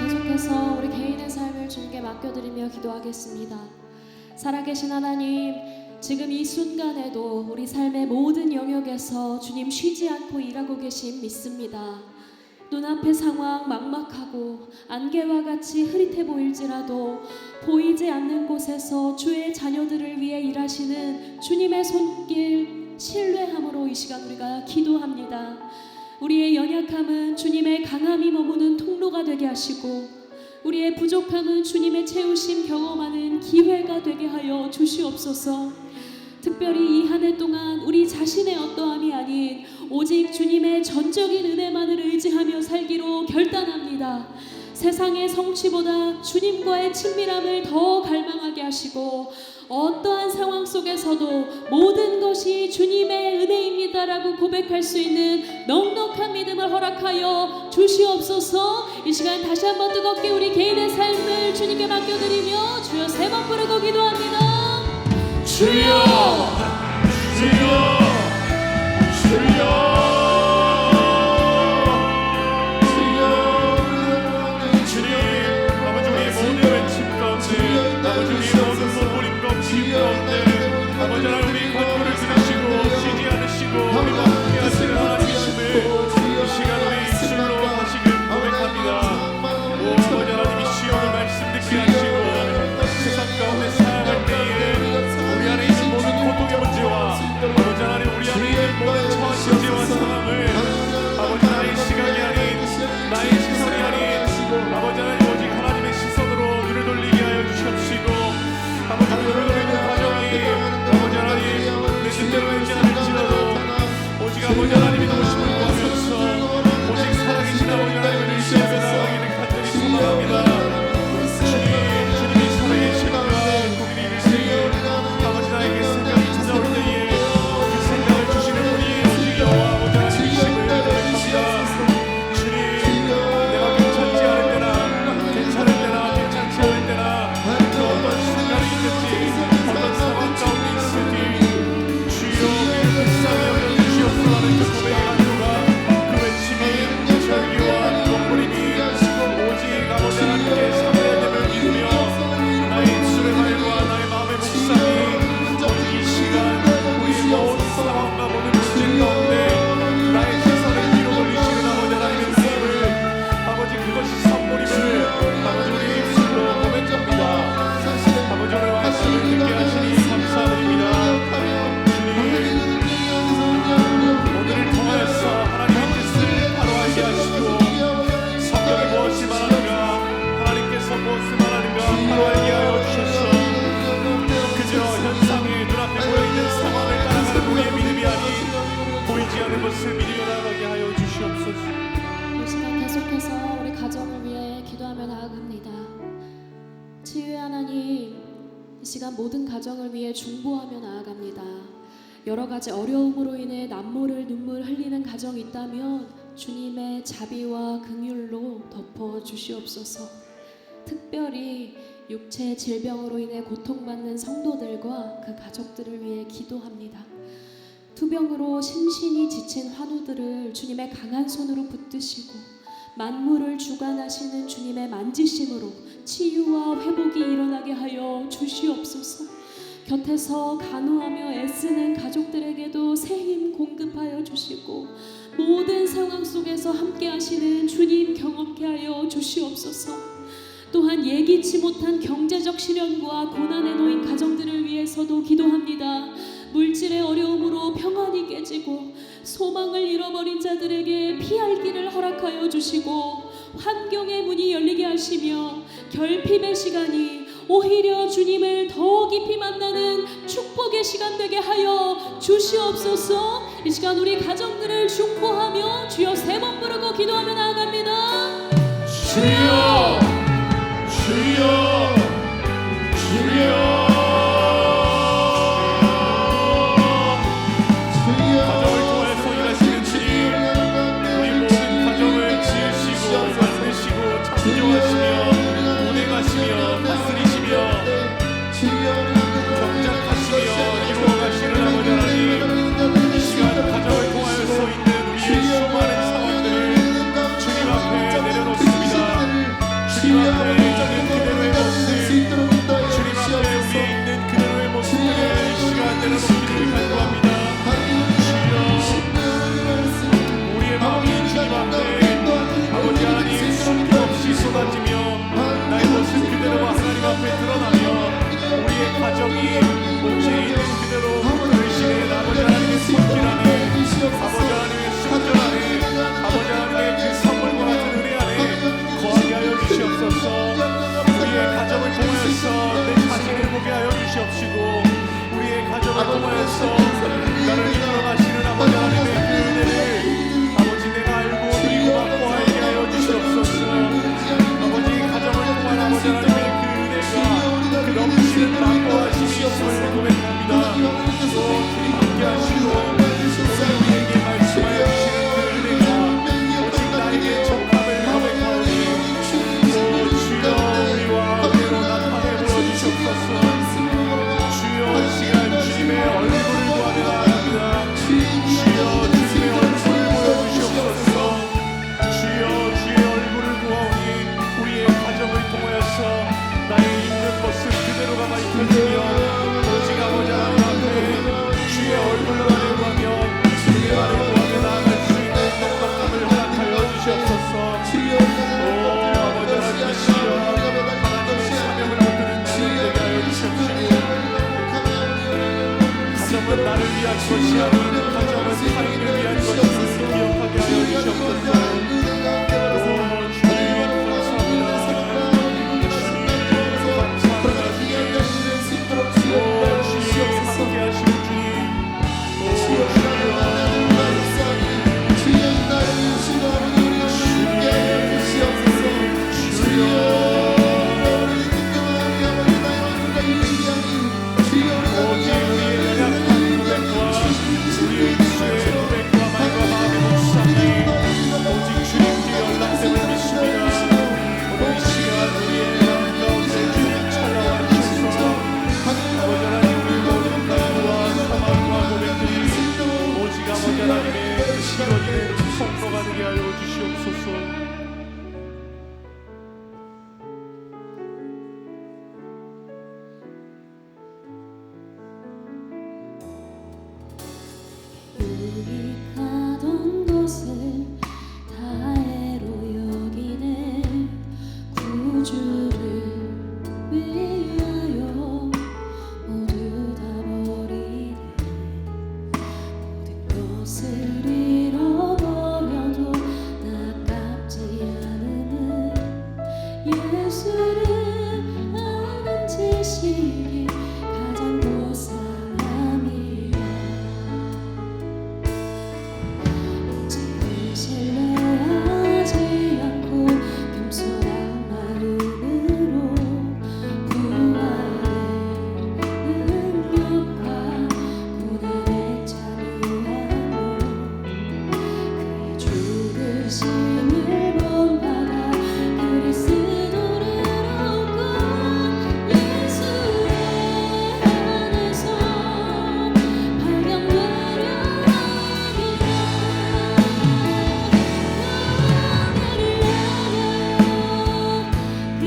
계속해서 우리 개인의 삶을 주님께 맡겨드리며 기도하겠습니다. 살아계신 하나님, 지금 이 순간에도 우리 삶의 모든 영역에서 주님 쉬지 않고 일하고 계심 믿습니다. 눈앞의 상황 막막하고 안개와 같이 흐릿해 보일지라도 보이지 않는 곳에서 주의 자녀들을 위해 일하시는 주님의 손길 신뢰함으로 이 시간 우리가 기도합니다. 우리의 연약함은 주님의 강함이 머무는 통로가 되게 하시고 우리의 부족함은 주님의 채우심 경험하는 기회가 되게 하여 주시옵소서. 특별히 이 한 해 동안 우리 자신의 어떠함이 아닌 오직 주님의 전적인 은혜만을 의지하며 살기로 결단합니다. 세상의 성취보다 주님과의 친밀함을 더 갈망하게 하시고 어떠한 상황 속에서도 모든 것이 주님의 은혜입니다라고 고백할 수 있는 넉넉한 믿음을 허락하여 주시옵소서. 이 시간 다시 한번 뜨겁게 우리 개인의 삶을 주님께 맡겨드리며 주여 3번 부르고 기도합니다. 주여, 주여, 주여. 아버지 하나님, 우리 간구를 들으시고 쉬지 않으시고 우리와 함께 하시는 하나님이심을 이 시간 우리 입술로 다시금 고백합니다. 오 아버지 하나님이 시온의 말씀 듣게 하시고 세상 가운데 살아갈 때에 우리 안에 있는 모든 고통의 문제와 아버지 하나님 우리 안에 있는 모든 처한 문제와 상황을 아버지 하나님 시각이 아닌 나의 시선이 아닌 아버지 하나님 오직 하나님의 시선으로 눈을 돌리게 하여 주시옵시고 아버지 눈을 돌리는 과정이 아버지 하나님 내 뜻대로 되지 않을지라도 오직 아버지 하나님이 도우심을 구하면서 오직 살아계신 아버지 하나님을 의지하며 나아가기를 간절히 소망합니다. 주님이 살아계시는가 고민이 일생에 아버지 나에게 생각이 찾아올 때에 그 생각을 주시는 분이 오직 여호와 아버지 하나님이심을 고백합니다. 주님, 내가 괜찮지 않을 때나 괜찮을 때나 괜찮지 않을 때나 그 어떤 순간이 있든지 어떤 상황 가운데 있으니 주여 우리를 불쌍히 여겨주시옵소서 하는 그 고백의 간구가 그 외침이 그 절규와 그 목부림이 오직 아버지 하나님께 참여됨을 믿으며 나의 입술의 말과 나의 마음의 묵상이 오직 이 시간 우리의 모든 상황과 모든 문제 가운데 나의 시선을 뒤로 돌리시는 아버지 하나님의 은혜를 아버지 그것이 선물임을 아버지 우리 입술로 고백합니다. 아버지 오늘 말씀을 듣게 하시니 감사드립니다. 주님, 오늘을 통하여서 하나님의 뜻을 바로 알게 하시고 성경이 무엇이 말하는가 하나님께서 무엇을 말하는가 바로 알게 하여 주셔서 그저 현상이 눈앞에 보여있는 상황을 따라가는 우리의 믿음이 아닌 보이지 않는 것을 믿으며 나아가게 하여 주시옵소서. 이 시간 계속해서 우리 가정을 위해 기도하며 나아갑니다. 치유의 하나님, 이 시간 모든 가정을 위해 중보하며 나아갑니다. 여러 가지 어려움으로 인해 남모를 눈물 흘리는 가정이 있다면 주님의 자비와 긍휼로 덮어 주시옵소서. 특별히 육체 질병으로 인해 고통받는 성도들과 그 가족들을 위해 기도합니다. 투병으로 심신이 지친 환우들을 주님의 강한 손으로 붙드시고 만물을 주관하시는 주님의 만지심으로 치유와 회복이 일어나게 하여 주시옵소서. 곁에서 간호하며 애쓰는 가족들에게도 새 힘 공급하여 주시고 모든 상황 속에서 함께 하시는 주님 경험케 하여 주시옵소서. 또한 예기치 못한 경제적 시련과 고난에 놓인 가정들을 위해서도 기도합니다. 물질의 어려움으로 평안이 깨지고 소망을 잃어버린 자들에게 피할 길을 허락하여 주시고 환경의 문이 열리게 하시며 결핍의 시간이 오히려 주님을 더 깊이 만나는 축복의 시간 되게 하여 주시옵소서. 이 시간 우리 가정들을 중보하며 주여 3번 부르고 기도하며 나아갑니다. 주여 주여 주여 가정을 통해서 일하시는 주님, 우리 모든 가정을 지으시고 만드시고 창조하시며 운행하시며 다스리시며 경작하시며 이루어가시는 아버지 하나님, 이 시간 가정을 통하여서 있는 우리의 수많은 상황들을 주님 앞에 내려놓습니다. 주님 앞에 있는 그대로의 모습, 주님 앞에 우리의 있는 그대로의 모습들을 이 시간 내려놓기를 간구합니다. 우리의 마음이 주님 앞에 아버지 하나님 숨김없이 쏟아지며 나의 모습 그대로가 하나님 앞에 드러나며 우리의 가정이 오직 있는 그대로 의신의 아버지 하나님의 손길 안에 아버지 하나님의 순전 안에 아버지 하나님의 그 선물과 같은 은혜 안에 거하게 하여 주시옵소서. 우리의 가정을 통하여서 내 자신을 보게 하여 주시옵시고 우리의 가정을 통하여서 나를 이끌어가시는 아버지 하나님의 그 은혜를 아버지 내가 알고 누리고 받고 알게 하여 주시옵소서. 아버지 가정을 통한 아버지 하나님의 그 은혜가 그 넘치는 만고하심이 있음을 고백합니다. 또 주님 함께 하시고 오늘 우리에게 말씀하여 주시는 그 은혜가 오직 나에게 적함을 고백하오니 또 주여 우리와 은혜로 나타내 보여주시옵소서. 주여 이 시간 주님의 얼굴을 구하며 나아갑니다. 주여 주님의 얼굴을 보여주시옵소서. 주여 주의 얼굴을 구하오니 우리의 가정을 통하여서 나의 있는 모습 그대로가 밝혀지며 오직 아버지 하나님 앞에 주의 얼굴로 구하며 주님의 말을 구하며 나아갈 수 있는 똑똑함을 허락하여 주시옵소서. 오 아버지 하나님이시여 하나님의 사명을 받드는 나를 되게 하여 주시옵시고 가정은 나를 위한 것이 아닌 가정은 타인을 위한 것임을 기억하게 하여 주시옵소서. 오 주님 감사합니다. 주님 감사합니다. 주님 오 주님 함께 하시는 주님 오 주여 오직 우리의 연약한 고백과 우리의 주의 고백과 말과 마음의 묵상이 오직 주님 뒤에 연락됨을 믿습니다. 오늘 이 시간 우리의 마음 가운데 주님 찾아와 주셔서 아버지 하나님 우리 모든 간구와 사망과 고백들이 오직 아버지 하나님의 이루어지는 통로가 되게 하여 주시옵소서. 우리 가던 곳을 다해로 여기네 구주를 위하여 모두 다 버리네 모든 것을 잃어버려도 아깝지 않음은 예수를 아는 지식이 가장 고상함이라 신뢰하지 않고 겸손한 마음은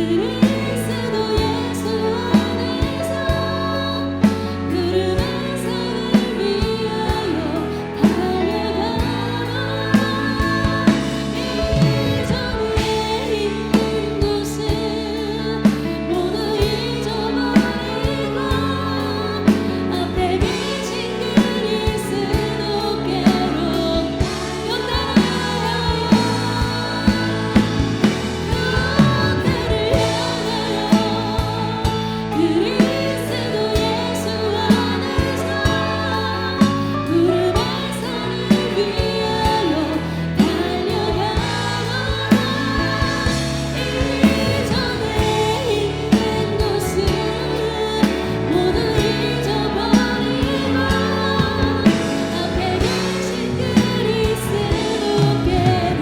그리스도 예수 안에서 푸른 산을 위하여 달려가노라. 이전에 있는 곳은 모두 잊어버리고 앞에 비친 그리스 높게로 그리스도 예수 안에서 푸른 산을 위하여 달려가노라. 이전에 있는 곳은 모두 잊어버리고 앞에 계신 그리스 높게로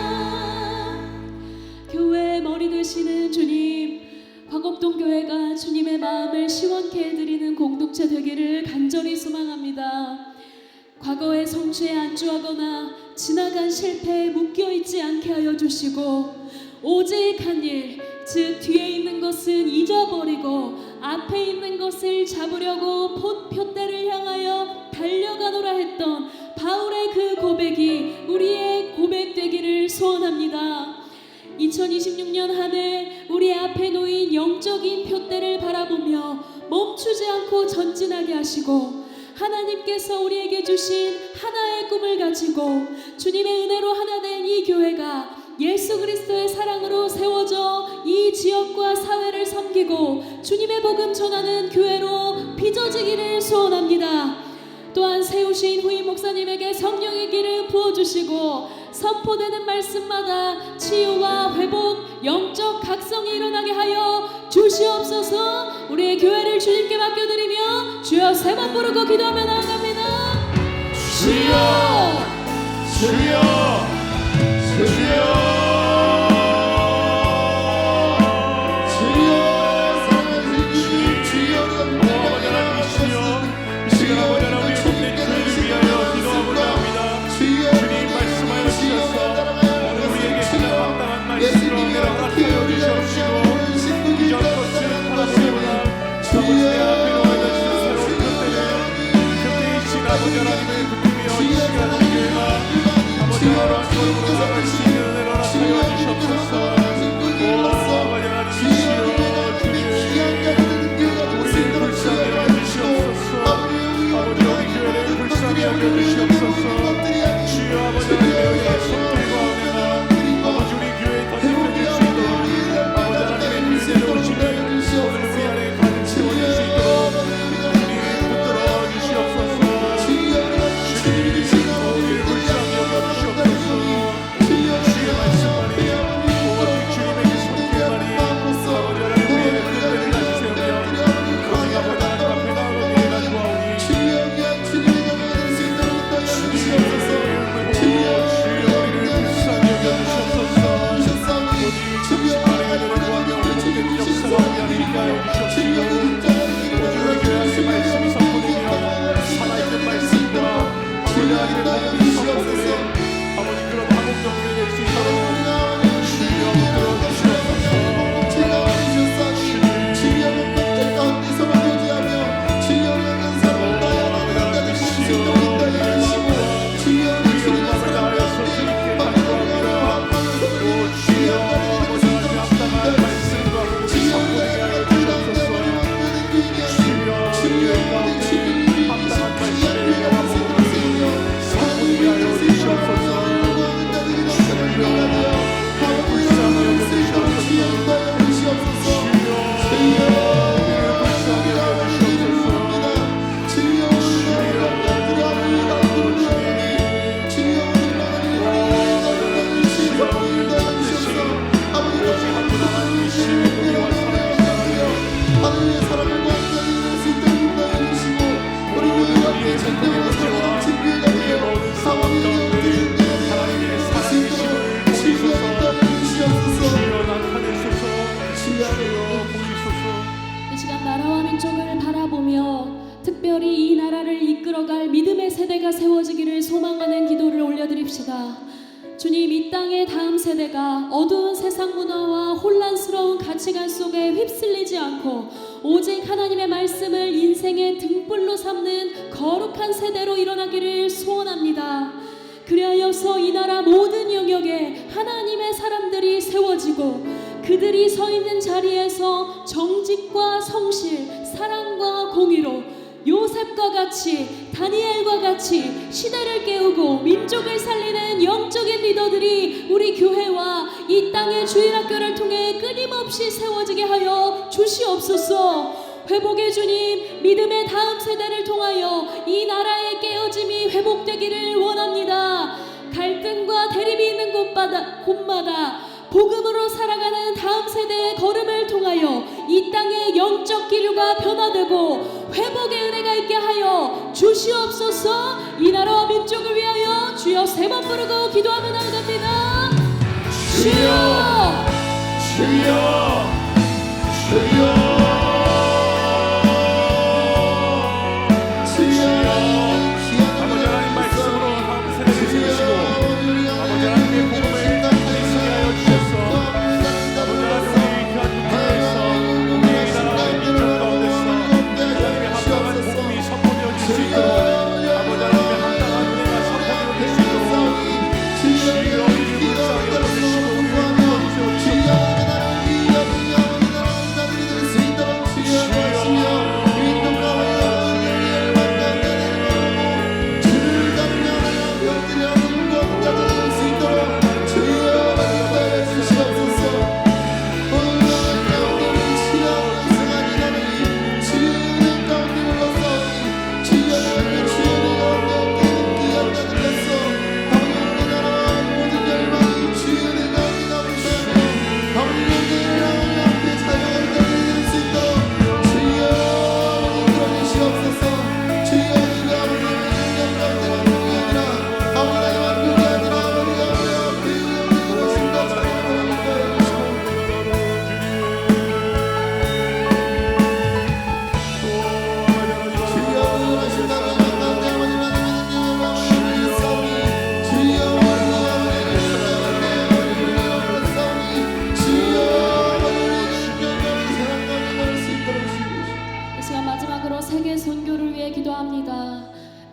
달려가노라. 교회의 머리 되시는 주님, 광곡동 교회가 주님의 마음을 시원케 해드리는 공동체 되기를 간절히 소망합니다. 과거의 성취에 안주하거나 지나간 실패에 묶여있지 않게 하여 주시고 오직 한 일, 즉 뒤에 있는 것은 잊어버리고 앞에 있는 것을 잡으려고 표대를 향하여 달려가노라 했던 바울의 그 고백이 우리의 고백 되기를 소원합니다. 2026년 한 해 우리 앞에 놓인 영적인 표대를 바라보며 멈추지 않고 전진하게 하시고 하나님께서 우리에게 주신 하나의 꿈을 가지고 주님의 은혜로 하나 된 이 교회가 예수 그리스도의 사랑으로 세워져 이 지역과 사회를 섬기고 주님의 복음 전하는 교회로 빚어지기를 소원합니다. 또한 세우신 후임 목사님에게 성령의 기름 부어주시고 선포되는 말씀마다 치유와 회복, 영적 각성이 일어나게 하여 주시옵소서. 우리의 교회를 주님께 맡겨드리며 주여 세 번 부르고 기도하며 나아갑니다. 주여 주여 주여 아버지 하나님을 붙들며 이 시간을 교회가 아버지 하나님 걸음으로 나갈 수 있는 은혜로 나타여 주시옵소서. 오 아버지 하나님이시여 우리를 불쌍히 여겨주시옵소서. 아버지 우리 교회를 불쌍히 여겨주시옵소서. 주여 아버지 하나님의 은혜의 손길과 은혜가 아버지 우리 교회에 더 깊어질 수 있도록 아버지 하나님의 일대로 오시는 오늘 우리 안에 가득 채워질 수 있도록 주님 붙들어 주시옵소서. 우리를 불쌍히 여겨주시옵소서. 주의 말씀만이 오직 주님의 손길만이 아버지 하나님 우리의 그릇들을 다시 세우며 오직 아버지 하나님 앞에 나아가게 해주옵소서. 주여 우리를 불쌍히 여겨주시옵소서. 오직 당신만의 은혜를 구하며 모든 역사가 우리 안에 있게 하여 주시옵소서. 오직 우리 교회 안에 말씀이 선포되며 살아있는 말씀과 아버지 하나님의 복음이 선포되며 아버지 그런 한국경례 될 수 있도록 주여 붙들어 주시옵소서. 이 시간 나라와 민족을 바라보며 특별히 이 나라를 이끌어갈 믿음의 세대가 세워지기를 소망하는 기도를 올려드립시다. 주님, 이 땅의 다음 세대가 어두운 세상 문화와 혼란스러운 가치관 속에 휩쓸리지 않고 오직 하나님의 말씀을 인생의 등불로 삼는 거룩한 세대로 일어나기를 소원합니다. 그리하여서 이 나라 모든 영역에 하나님의 사람들이 세워지고 그들이 서 있는 자리에서 정직과 성실, 사랑과 공의로 요셉과 같이, 다니엘과 같이 시대를 깨우고 민족을 살리는 영적인 리더들이 우리 교회와 이 땅의 주일학교를 통해 끊임없이 세워지게 하여 주시옵소서. 회복의 주님, 믿음의 다음 세대를 통하여 이 나라의 깨어짐이 회복되기를 원합니다. 갈등과 대립이 있는 곳마다 복음으로 살아가는 다음 세대의 걸음을 통하여 이 땅의 영적 기류가 변화되고 회복의 은혜가 있게 하여 주시옵소서. 이 나라와 민족을 위하여 주여 3번 부르고 기도하며 나아갑니다. 주여, 주여, 주여.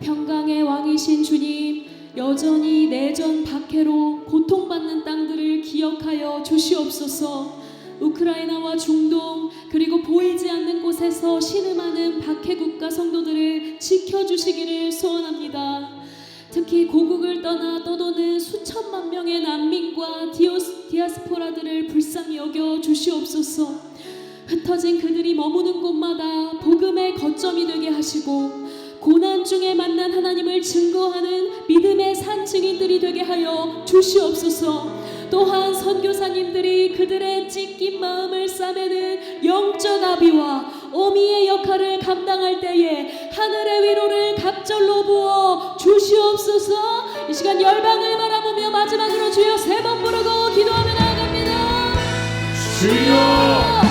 평강의 왕이신 주님, 여전히 내전 박해로 고통받는 땅들을 기억하여 주시옵소서. 우크라이나와 중동 그리고 보이지 않는 곳에서 신음하는 박해국가 성도들을 지켜주시기를 소원합니다. 특히 고국을 떠나 떠도는 수천만 명의 난민과 디아스포라들을 불쌍히 여겨 주시옵소서. 흩어진 그들이 머무는 곳마다 복음의 거점이 되게 하시고 고난 중에 만난 하나님을 증거하는 믿음의 산 증인들이 되게 하여 주시옵소서. 또한 선교사님들이 그들의 찢긴 마음을 싸매는 영적 아비와 어미의 역할을 감당할 때에 하늘의 위로를 갑절로 부어 주시옵소서. 이 시간 열방을 바라보며 마지막으로 주여 3번 부르고 기도하며 나아갑니다. 주여,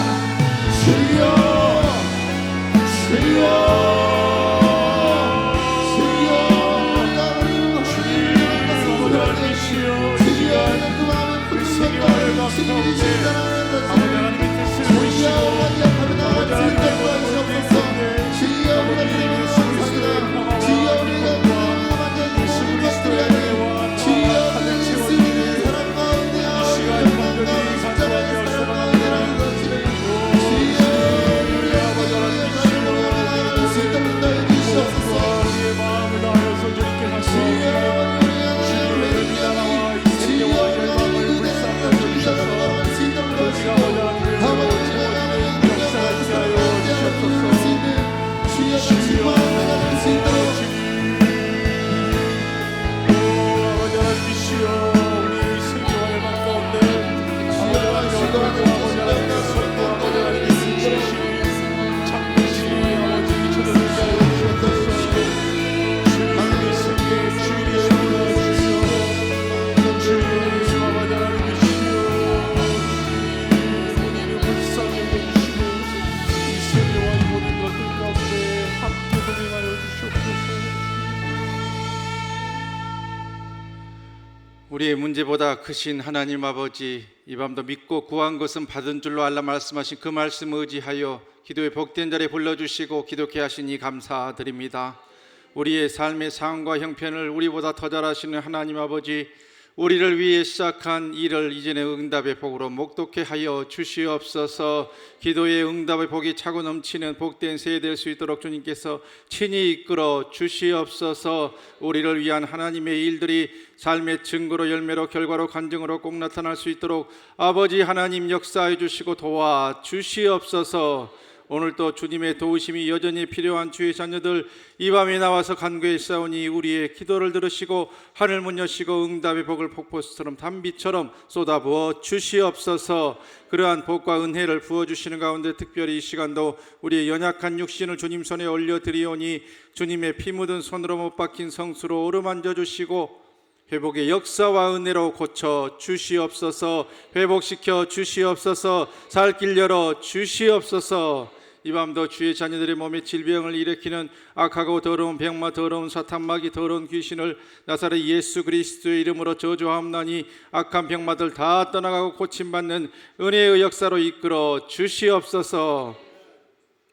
주여, 주여. 우리의 문제보다 크신 하나님 아버지, 이 밤도 믿고 구한 것은 받은 줄로 알라 말씀하신 그 말씀 의지하여 기도의 복된 자리에 불러주시고 기도케 하시니 감사드립니다. 우리의 삶의 상황과 형편을 우리보다 더 잘하시는 하나님 아버지, 우리를 위해 시작한 일을 이전의 응답의 복으로 목독케 하여 주시옵소서. 기도의 응답의 복이 차고 넘치는 복된 새해 될 수 있도록 주님께서 친히 이끌어 주시옵소서. 우리를 위한 하나님의 일들이 삶의 증거로, 열매로, 결과로, 간증으로 꼭 나타날 수 있도록 아버지 하나님 역사해 주시고 도와 주시옵소서. 오늘도 주님의 도우심이 여전히 필요한 주의 자녀들, 이 밤에 나와서 간구에 싸우니 우리의 기도를 들으시고 하늘 문 여시고 응답의 복을 폭포수처럼 단비처럼 쏟아부어 주시옵소서. 그러한 복과 은혜를 부어주시는 가운데 특별히 이 시간도 우리의 연약한 육신을 주님 손에 올려드리오니 주님의 피 묻은 손으로 못 박힌 성수로 어루만져 주시고 회복의 역사와 은혜로 고쳐 주시옵소서. 회복시켜 주시옵소서. 살 길 열어 주시옵소서. 이 밤도 주의 자녀들의 몸에 질병을 일으키는 악하고 더러운 병마, 더러운 사탄마귀, 더러운 귀신을 나사렛 예수 그리스도의 이름으로 저주하옵나니 악한 병마들 다 떠나가고 고침받는 은혜의 역사로 이끌어 주시옵소서.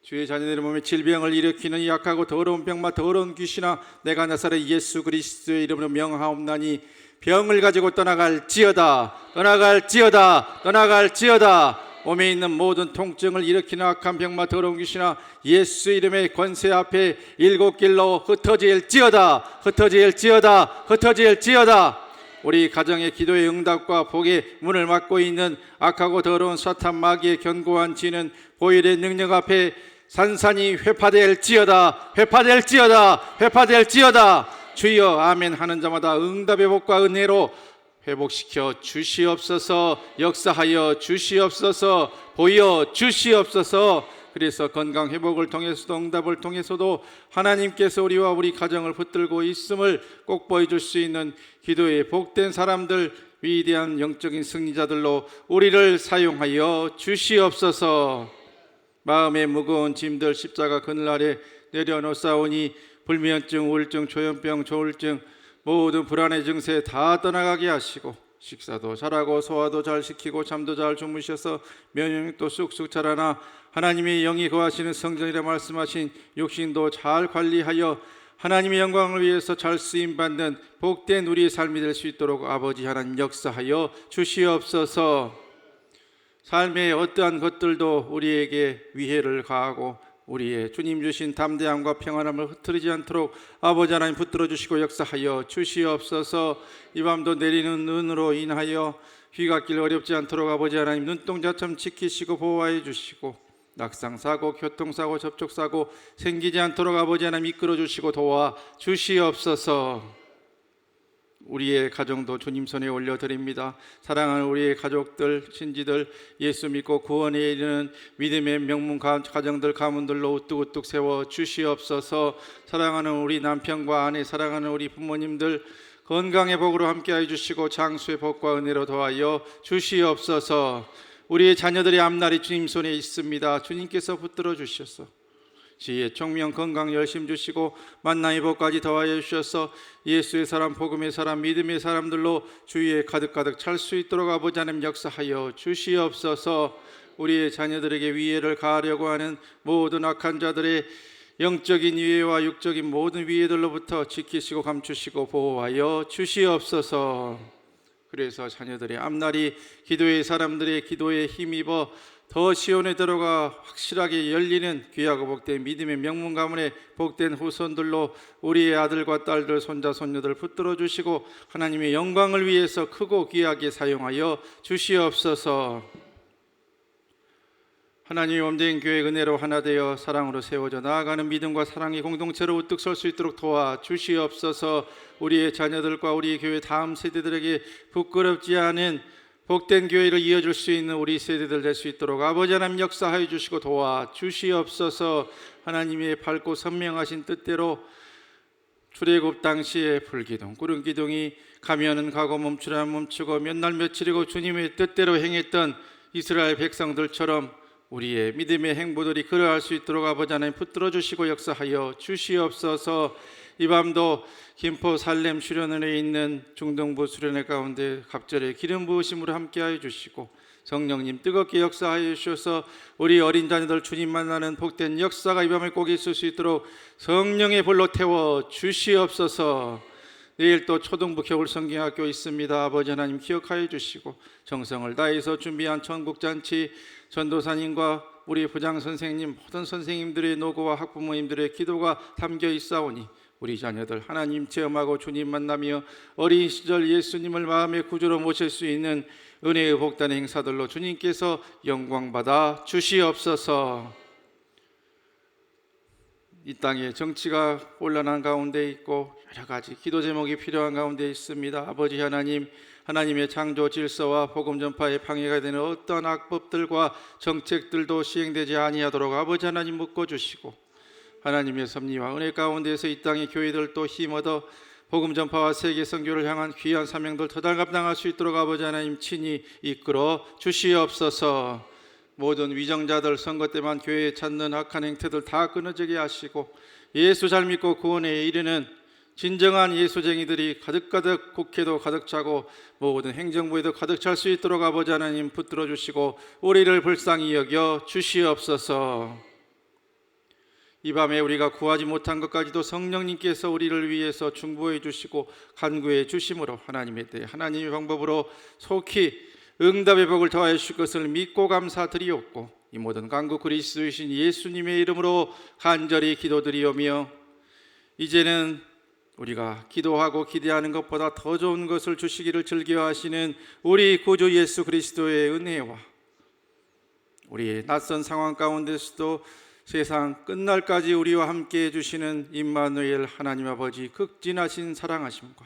주의 자녀들의 몸에 질병을 일으키는 이 악하고 더러운 병마, 더러운 귀신아, 내가 나사렛 예수 그리스도의 이름으로 명하옵나니 병을 가지고 떠나갈지어다, 떠나갈지어다, 떠나갈지어다. 몸에 있는 모든 통증을 일으키는 악한 병마, 더러운 귀신아, 예수 이름의 권세 앞에 일곱 길로 흩어질지어다, 흩어질지어다, 흩어질지어다. 우리 가정의 기도의 응답과 복의 문을 막고 있는 악하고 더러운 사탄 마귀의 견고한 지는 보혈의 능력 앞에 산산이 회파될지어다, 회파될지어다, 회파될지어다. 주여 아멘 하는 자마다 응답의 복과 은혜로 회복시켜 주시옵소서. 역사하여 주시옵소서. 보여 주시옵소서. 그래서 건강 회복을 통해서도 응답을 통해서도 하나님께서 우리와 우리 가정을 붙들고 있음을 꼭 보여줄 수 있는 기도의 복된 사람들, 위대한 영적인 승리자들로 우리를 사용하여 주시옵소서. 마음의 무거운 짐들 십자가 그늘 아래 내려놓사오니 불면증, 우울증, 조현병, 조울증, 모든 불안의 증세 다 떠나가게 하시고 식사도 잘하고 소화도 잘 시키고 잠도 잘 주무셔서 면역력도 쑥쑥 자라나 하나님의 영이 거하시는 성전이라 말씀하신 육신도 잘 관리하여 하나님의 영광을 위해서 잘 쓰임받는 복된 우리의 삶이 될 수 있도록 아버지 하나님 역사하여 주시옵소서. 삶의 어떠한 것들도 우리에게 위해를 가하고 우리의 주님 주신 담대함과 평안함을 흐트리지 않도록 아버지 하나님 붙들어 주시고 역사하여 주시옵소서. 이 밤도 내리는 눈으로 인하여 귀갓길 어렵지 않도록 아버지 하나님 눈동자처럼 지키시고 보호하여 주시고 낙상사고, 교통사고, 접촉사고 생기지 않도록 아버지 하나님 이끌어 주시고 도와 주시옵소서. 우리의 가정도 주님 손에 올려드립니다. 사랑하는 우리의 가족들, 친지들, 예수 믿고 구원에 이르는 믿음의 명문 가정들, 가문들로 우뚝우뚝 세워 주시옵소서. 사랑하는 우리 남편과 아내, 사랑하는 우리 부모님들 건강의 복으로 함께하여 주시고 장수의 복과 은혜로 도와여 주시옵소서. 우리의 자녀들의 앞날이 주님 손에 있습니다. 주님께서 붙들어 주셔서 지혜, 총명, 건강, 열심 주시고 만나의 복까지 더하여 주셔서 예수의 사람, 복음의 사람, 믿음의 사람들로 주위에 가득가득 찰 수 있도록 아버지 하나님 역사하여 주시옵소서. 우리의 자녀들에게 위해를 가하려고 하는 모든 악한 자들의 영적인 위해와 육적인 모든 위해들로부터 지키시고 감추시고 보호하여 주시옵소서. 그래서 자녀들의 앞날이 기도의 사람들의 기도에 힘입어 더 시온에 들어가 확실하게 열리는 귀하고 복된 믿음의 명문 가문의 복된 후손들로 우리의 아들과 딸들, 손자, 손녀들 붙들어 주시고 하나님의 영광을 위해서 크고 귀하게 사용하여 주시옵소서. 하나님의 몸된 교회 은혜로 하나 되어 사랑으로 세워져 나아가는 믿음과 사랑의 공동체로 우뚝 설 수 있도록 도와 주시옵소서. 우리의 자녀들과 우리 교회 다음 세대들에게 부끄럽지 않은 복된 교회를 이어줄 수 있는 우리 세대들 될 수 있도록 아버지 하나님 역사하여 주시고 도와 주시옵소서. 하나님의 밝고 선명하신 뜻대로 출애굽 당시에 불기둥, 구름기둥이 가면은 가고 멈추라면 멈추고 몇 날 며칠이고 주님의 뜻대로 행했던 이스라엘 백성들처럼 우리의 믿음의 행보들이 그러할 수 있도록 아버지 하나님 붙들어 주시고 역사하여 주시옵소서. 이 밤도 김포 살렘 수련원에 있는 중등부 수련회 가운데 갑절에 기름 부으심으로 함께하여 주시고 성령님 뜨겁게 역사하여 주셔서 우리 어린 자녀들 주님 만나는 복된 역사가 이 밤에 꼭 있을 수 있도록 성령의 불로 태워 주시옵소서. 내일 또 초등부 겨울 성경학교 있습니다. 아버지 하나님 기억하여 주시고 정성을 다해서 준비한 천국잔치 전도사님과 우리 부장 선생님 모든 선생님들의 노고와 학부모님들의 기도가 담겨 있사오니 우리 자녀들 하나님 체험하고 주님 만나며 어린 시절 예수님을 마음의 구주로 모실 수 있는 은혜의 복단의 행사들로 주님께서 영광받아 주시옵소서. 이 땅에 정치가 혼란한 가운데 있고 여러 가지 기도 제목이 필요한 가운데 있습니다. 아버지 하나님, 하나님의 창조 질서와 복음 전파에 방해가 되는 어떤 악법들과 정책들도 시행되지 아니하도록 아버지 하나님 묶어주시고 하나님의 섭리와 은혜 가운데서 이 땅의 교회들도 힘얻어 복음 전파와 세계 선교를 향한 귀한 사명들 터달 감당할 수 있도록 아버지 하나님 친히 이끌어 주시옵소서. 모든 위정자들 선거 때만 교회에 찾는 악한 행태들 다 끊어지게 하시고 예수 잘 믿고 구원에 이르는 진정한 예수쟁이들이 가득가득 국회도 가득 차고 모든 행정부에도 가득 찰 수 있도록 아버지 하나님 붙들어 주시고 우리를 불쌍히 여겨 주시옵소서. 이 밤에 우리가 구하지 못한 것까지도 성령님께서 우리를 위해서 중보해 주시고 간구해 주심으로 하나님의 때 하나님의 방법으로 속히 응답의 복을 더하여 주실 것을 믿고 감사드리옵고 이 모든 간구 그리스도이신 예수님의 이름으로 간절히 기도드리오며 이제는 우리가 기도하고 기대하는 것보다 더 좋은 것을 주시기를 즐겨하시는 우리 구주 예수 그리스도의 은혜와 우리의 낯선 상황 가운데서도 세상 끝날까지 우리와 함께 해주시는 임마누엘 하나님 아버지 극진하신 사랑하심과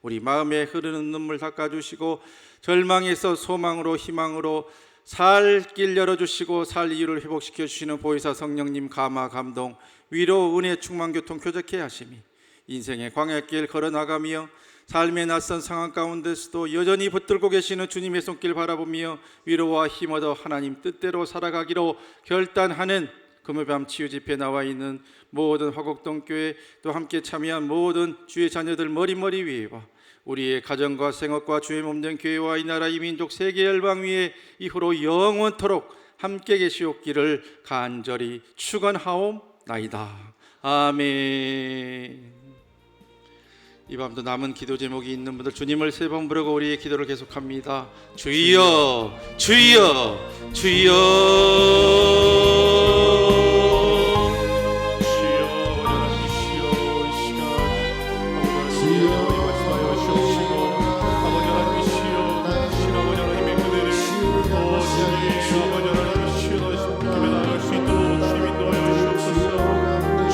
우리 마음에 흐르는 눈물 닦아주시고 절망에서 소망으로 희망으로 살 길 열어주시고 살 이유를 회복시켜 주시는 보혜사 성령님 감화 감동 위로 은혜 충만 교통 쾌적해 하심이 인생의 광야길 걸어나가며 삶의 낯선 상황 가운데서도 여전히 붙들고 계시는 주님의 손길 바라보며 위로와 힘 얻어 하나님 뜻대로 살아가기로 결단하는 금요밤 치유집회에 나와 있는 모든 화곡동교회 또 함께 참여한 모든 주의 자녀들 머리 위에와 우리의 가정과 생업과 주의 몸된 교회와 이 나라 이 민족 세계 열방 위에 이후로 영원토록 함께 계시옵기를 간절히 축원하옵나이다. 아멘. 이 밤도 남은 기도 제목이 있는 분들 주님을 세 번 부르고 우리의 기도를 계속합니다. 주여 주여 주여